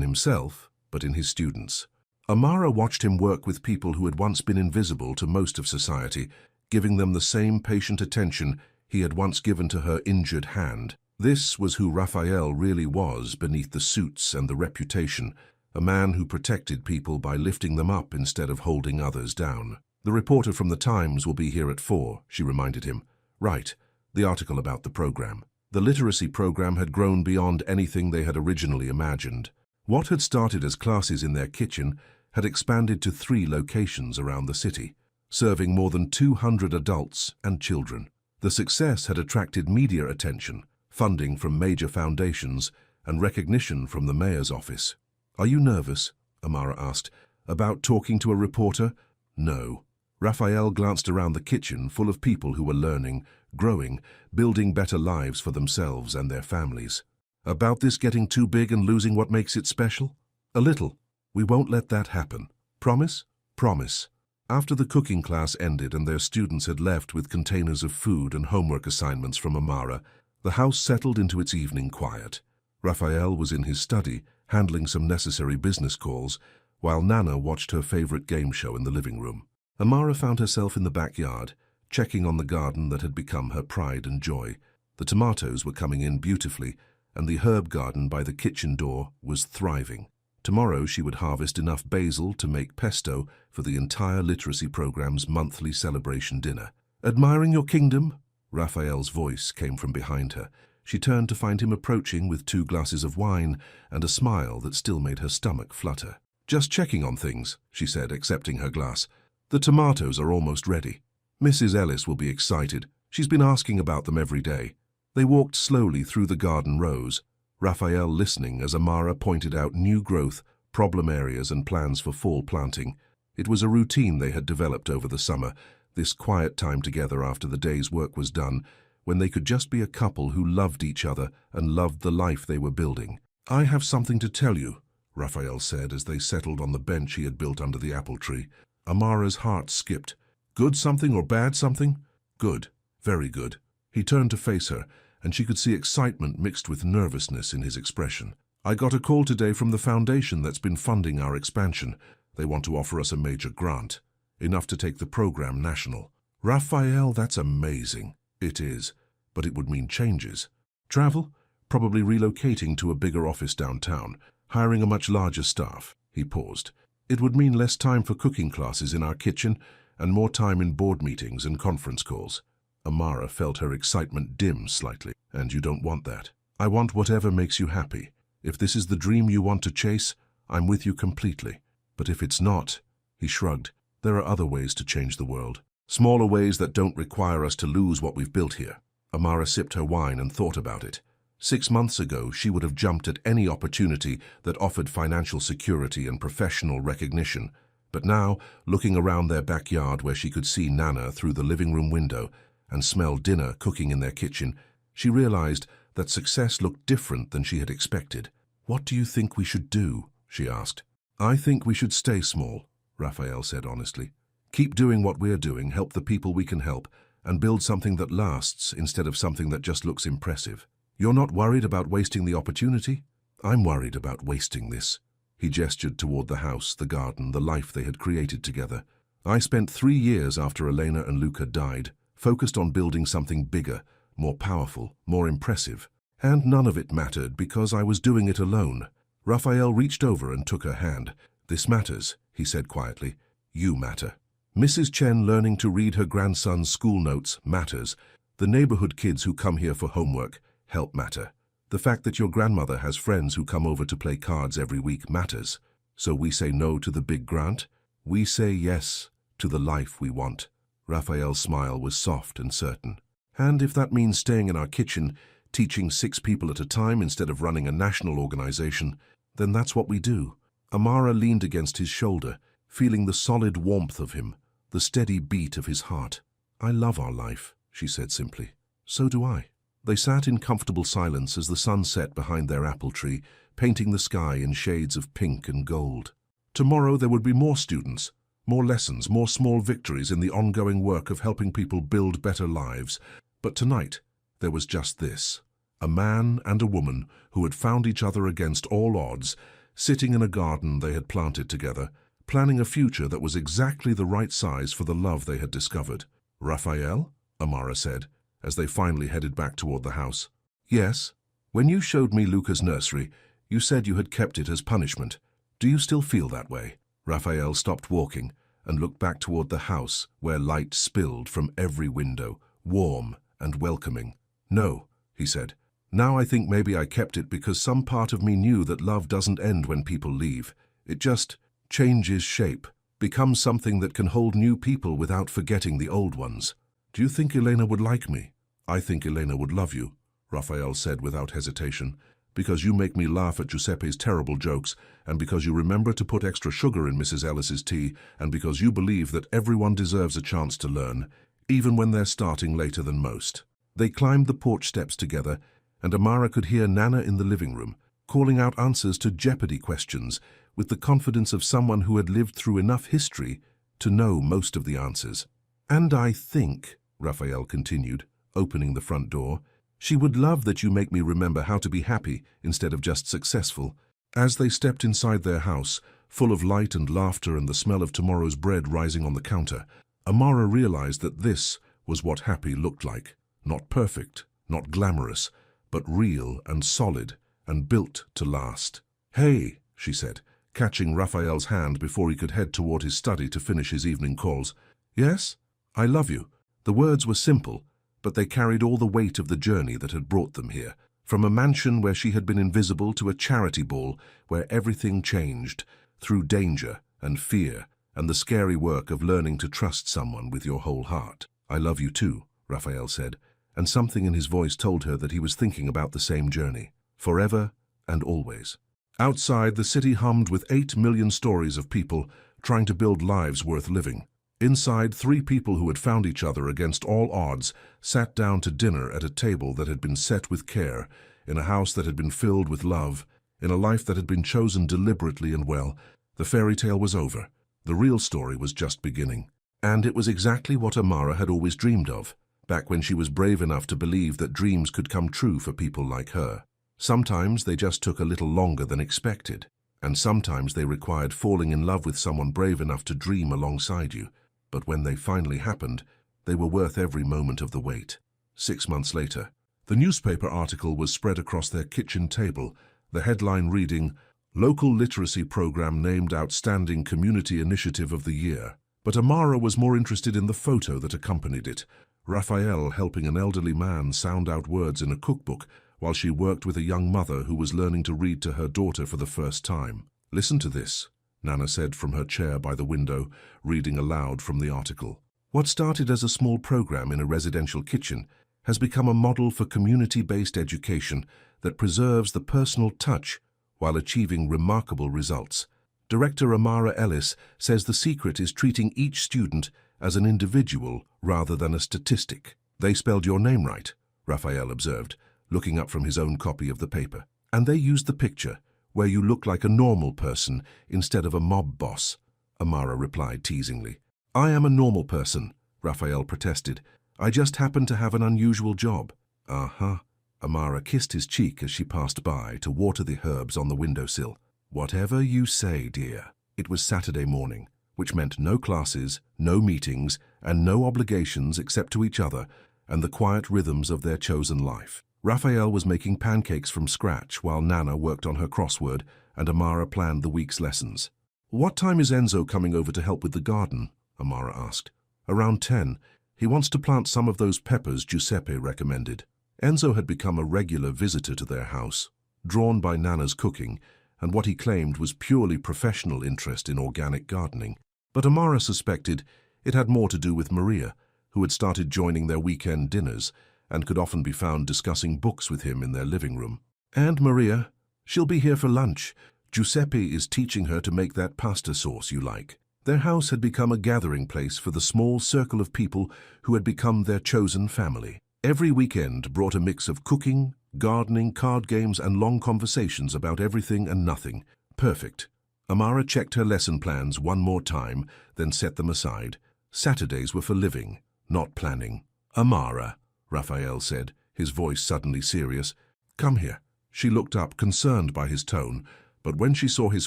Speaker 1: himself, but in his students. Amara watched him work with people who had once been invisible to most of society, giving them the same patient attention he had once given to her injured hand. This was who Raphael really was beneath the suits and the reputation, a man who protected people by lifting them up instead of holding others down. "The reporter from the Times will be here at 4, she reminded him. "Right, the article about the program." The literacy program had grown beyond anything they had originally imagined. What had started as classes in their kitchen had expanded to 3 locations around the city, serving more than 200 adults and children. The success had attracted media attention, funding from major foundations, and recognition from the mayor's office. "Are you nervous?" Amara asked. "About talking to a reporter?" "No." Raphael glanced around the kitchen full of people who were learning, growing, building better lives for themselves and their families. "About this getting too big and losing what makes it special?" "A little. We won't let that happen. Promise?" "Promise." After the cooking class ended and their students had left with containers of food and homework assignments from Amara, the house settled into its evening quiet. Raphael was in his study, handling some necessary business calls, while Nana watched her favorite game show in the living room. Amara found herself in the backyard, checking on the garden that had become her pride and joy. The tomatoes were coming in beautifully, and the herb garden by the kitchen door was thriving. Tomorrow she would harvest enough basil to make pesto for the entire literacy program's monthly celebration dinner. "Admiring your kingdom?" Raphael's voice came from behind her. She turned to find him approaching with 2 glasses of wine and a smile that still made her stomach flutter. "Just checking on things," she said, accepting her glass. "The tomatoes are almost ready. Mrs. Ellis will be excited. She's been asking about them every day." They walked slowly through the garden rows, Raphael listening as Amara pointed out new growth, problem areas and plans for fall planting. It was a routine they had developed over the summer, this quiet time together after the day's work was done, when they could just be a couple who loved each other and loved the life they were building. "I have something to tell you," Raphael said as they settled on the bench he had built under the apple tree. Amara's heart skipped. "Good something or bad something?" "Good. Very good." He turned to face her, and she could see excitement mixed with nervousness in his expression. "I got a call today from the foundation that's been funding our expansion. They want to offer us a major grant, enough to take the program national." "Raphael, that's amazing." "It is, but it would mean changes. Travel? Probably relocating to a bigger office downtown, hiring a much larger staff." He paused. "It would mean less time for cooking classes in our kitchen and more time in board meetings and conference calls." Amara felt her excitement dim slightly. "And you don't want that." "I want whatever makes you happy. If this is the dream you want to chase, I'm with you completely. But if it's not," he shrugged, "there are other ways to change the world. Smaller ways that don't require us to lose what we've built here." Amara sipped her wine and thought about it. 6 months ago, she would have jumped at any opportunity that offered financial security and professional recognition. But now, looking around their backyard where she could see Nana through the living room window and smell dinner cooking in their kitchen, she realized that success looked different than she had expected. "What do you think we should do?" she asked. "I think we should stay small," Raphael said honestly. "Keep doing what we're doing, help the people we can help, and build something that lasts instead of something that just looks impressive. You're not worried about wasting the opportunity? I'm worried about wasting this." He gestured toward the house, the garden, the life they had created together. "I spent 3 years after Elena and Luca died, focused on building something bigger, more powerful, more impressive. And none of it mattered because I was doing it alone." Raphael reached over and took her hand. "This matters," he said quietly. "You matter. Mrs. Chen learning to read her grandson's school notes matters. The neighborhood kids who come here for homework help matter. The fact that your grandmother has friends who come over to play cards every week matters. So we say no to the big grant. We say yes to the life we want." Raphael's smile was soft and certain. "And if that means staying in our kitchen, teaching 6 people at a time instead of running a national organization, then that's what we do." Amara leaned against his shoulder, feeling the solid warmth of him, the steady beat of his heart. "I love our life," she said simply. "So do I." They sat in comfortable silence as the sun set behind their apple tree, painting the sky in shades of pink and gold. Tomorrow there would be more students, more lessons, more small victories in the ongoing work of helping people build better lives. But tonight, there was just this: a man and a woman who had found each other against all odds, sitting in a garden they had planted together, planning a future that was exactly the right size for the love they had discovered. "Raphael?" Amara said, as they finally headed back toward the house. "Yes. When you showed me Luca's nursery, you said you had kept it as punishment. Do you still feel that way?" Raphael stopped walking and looked back toward the house where light spilled from every window, warm and welcoming. "No," he said. "Now I think maybe I kept it because some part of me knew that love doesn't end when people leave. It just changes shape, becomes something that can hold new people without forgetting the old ones." "Do you think Elena would like me?" "I think Elena would love you," Raphael said without hesitation, "because you make me laugh at Giuseppe's terrible jokes, and because you remember to put extra sugar in Mrs. Ellis's tea, and because you believe that everyone deserves a chance to learn, even when they're starting later than most." They climbed the porch steps together, and Amara could hear Nana in the living room, calling out answers to Jeopardy questions with the confidence of someone who had lived through enough history to know most of the answers. "And I think," Raphael continued, opening the front door, "she would love that you make me remember how to be happy instead of just successful." As they stepped inside their house, full of light and laughter and the smell of tomorrow's bread rising on the counter, Amara realized that this was what happy looked like. Not perfect, not glamorous, but real and solid and built to last. "Hey," she said, catching Raphael's hand before he could head toward his study to finish his evening calls. "Yes? I love you." The words were simple, but they carried all the weight of the journey that had brought them here. From a mansion where she had been invisible to a charity ball where everything changed, through danger and fear and the scary work of learning to trust someone with your whole heart. "I love you too," Raphael said, and something in his voice told her that he was thinking about the same journey, forever and always. Outside, the city hummed with 8 million stories of people trying to build lives worth living. Inside, 3 people who had found each other against all odds sat down to dinner at a table that had been set with care, in a house that had been filled with love, in a life that had been chosen deliberately and well. The fairy tale was over. The real story was just beginning. And it was exactly what Amara had always dreamed of, back when she was brave enough to believe that dreams could come true for people like her. Sometimes they just took a little longer than expected, and sometimes they required falling in love with someone brave enough to dream alongside you. But when they finally happened, they were worth every moment of the wait. 6 months later, the newspaper article was spread across their kitchen table, the headline reading, "Local Literacy Program Named Outstanding Community Initiative of the Year." But Amara was more interested in the photo that accompanied it, Raphael helping an elderly man sound out words in a cookbook while she worked with a young mother who was learning to read to her daughter for the first time. "Listen to this," Nana said from her chair by the window, reading aloud from the article. "What started as a small program in a residential kitchen has become a model for community-based education that preserves the personal touch while achieving remarkable results. Director Amara Ellis says the secret is treating each student as an individual rather than a statistic. "They spelled your name right," Raphael observed, looking up from his own copy of the paper. "And they used the picture, where you look like a normal person instead of a mob boss," Amara replied teasingly. "I am a normal person," Raphael protested. "I just happen to have an unusual job." "Uh-huh." Amara kissed his cheek as she passed by to water the herbs on the windowsill. "Whatever you say, dear." It was Saturday morning, which meant no classes, no meetings, and no obligations except to each other and the quiet rhythms of their chosen life. Raphael was making pancakes from scratch while Nana worked on her crossword and Amara planned the week's lessons. "What time is Enzo coming over to help with the garden?" Amara asked. "Around 10. He wants to plant some of those peppers Giuseppe recommended." Enzo had become a regular visitor to their house, drawn by Nana's cooking and what he claimed was purely professional interest in organic gardening. But Amara suspected it had more to do with Maria, who had started joining their weekend dinners and could often be found discussing books with him in their living room. "And Maria, she'll be here for lunch. Giuseppe is teaching her to make that pasta sauce you like." Their house had become a gathering place for the small circle of people who had become their chosen family. Every weekend brought a mix of cooking, gardening, card games, and long conversations about everything and nothing. Perfect. Amara checked her lesson plans one more time, then set them aside. Saturdays were for living, not planning. "Amara," Raphael said, his voice suddenly serious. "Come here." She looked up, concerned by his tone, but when she saw his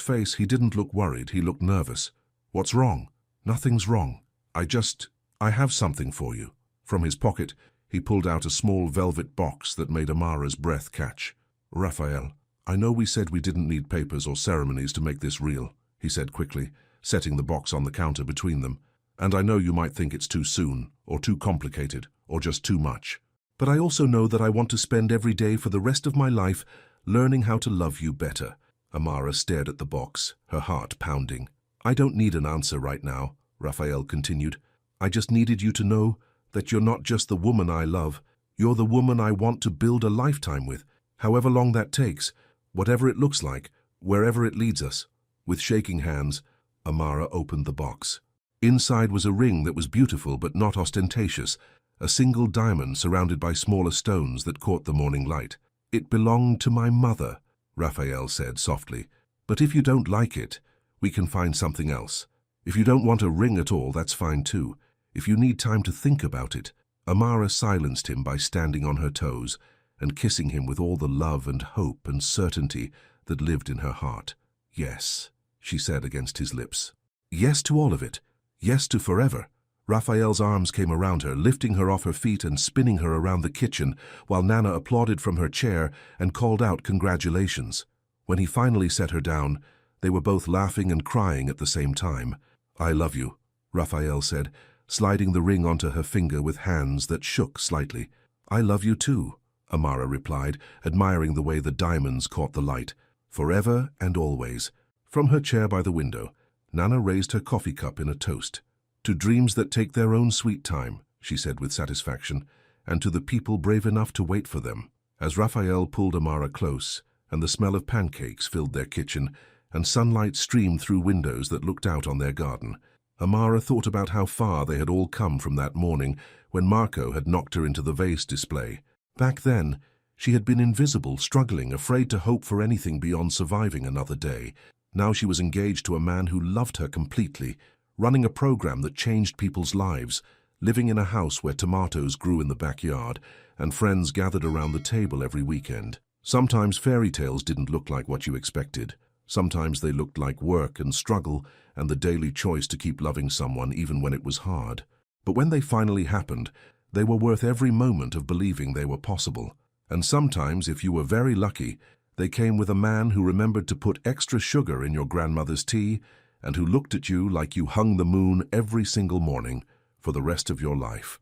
Speaker 1: face, he didn't look worried, he looked nervous. "What's wrong?" "Nothing's wrong. I have something for you." From his pocket, he pulled out a small velvet box that made Amara's breath catch. "Raphael, I know we said we didn't need papers or ceremonies to make this real," he said quickly, setting the box on the counter between them. "And I know you might think it's too soon, or too complicated, or just too much. But I also know that I want to spend every day for the rest of my life learning how to love you better." Amara stared at the box, her heart pounding. "I don't need an answer right now," Raphael continued. "I just needed you to know that you're not just the woman I love, you're the woman I want to build a lifetime with, however long that takes, whatever it looks like, wherever it leads us." With shaking hands, Amara opened the box. Inside was a ring that was beautiful but not ostentatious, a single diamond surrounded by smaller stones that caught the morning light. "It belonged to my mother," Raphael said softly. "But if you don't like it, we can find something else. If you don't want a ring at all, that's fine too. If you need time to think about it." Amara silenced him by standing on her toes and kissing him with all the love and hope and certainty that lived in her heart. "Yes," she said against his lips. "Yes to all of it. Yes to forever." Raphael's arms came around her, lifting her off her feet and spinning her around the kitchen, while Nana applauded from her chair and called out congratulations. When he finally set her down, they were both laughing and crying at the same time. "I love you," Raphael said, sliding the ring onto her finger with hands that shook slightly. "I love you too," Amara replied, admiring the way the diamonds caught the light. "Forever and always." From her chair by the window, Nana raised her coffee cup in a toast. "To dreams that take their own sweet time," she said with satisfaction, "and to the people brave enough to wait for them." As Raphael pulled Amara close, and the smell of pancakes filled their kitchen, and sunlight streamed through windows that looked out on their garden, Amara thought about how far they had all come from that morning when Marco had knocked her into the vase display. Back then, she had been invisible, struggling, afraid to hope for anything beyond surviving another day. Now she was engaged to a man who loved her completely, running a program that changed people's lives, living in a house where tomatoes grew in the backyard, and friends gathered around the table every weekend. Sometimes fairy tales didn't look like what you expected. Sometimes they looked like work and struggle and the daily choice to keep loving someone even when it was hard. But when they finally happened, they were worth every moment of believing they were possible. And sometimes, if you were very lucky, they came with a man who remembered to put extra sugar in your grandmother's tea and who looked at you like you hung the moon every single morning for the rest of your life.